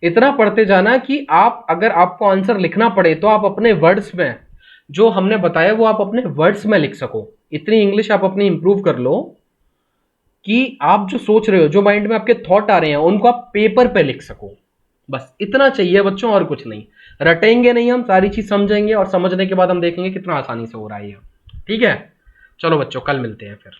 इतना पढ़ते जाना कि आप अगर आपको आंसर लिखना पड़े तो आप अपने वर्ड्स में जो हमने बताया वो आप अपने वर्ड्स में लिख सको। इतनी इंग्लिश आप अपनी इंप्रूव कर लो कि आप जो सोच रहे हो, जो माइंड में आपके थॉट आ रहे हैं, उनको आप पेपर पे लिख सको। बस इतना चाहिए बच्चों, और कुछ नहीं। रटेंगे नहीं, हम सारी चीज समझेंगे और समझने के बाद हम देखेंगे कितना आसानी से हो रहा है ये। ठीक है, चलो बच्चों, कल मिलते हैं फिर।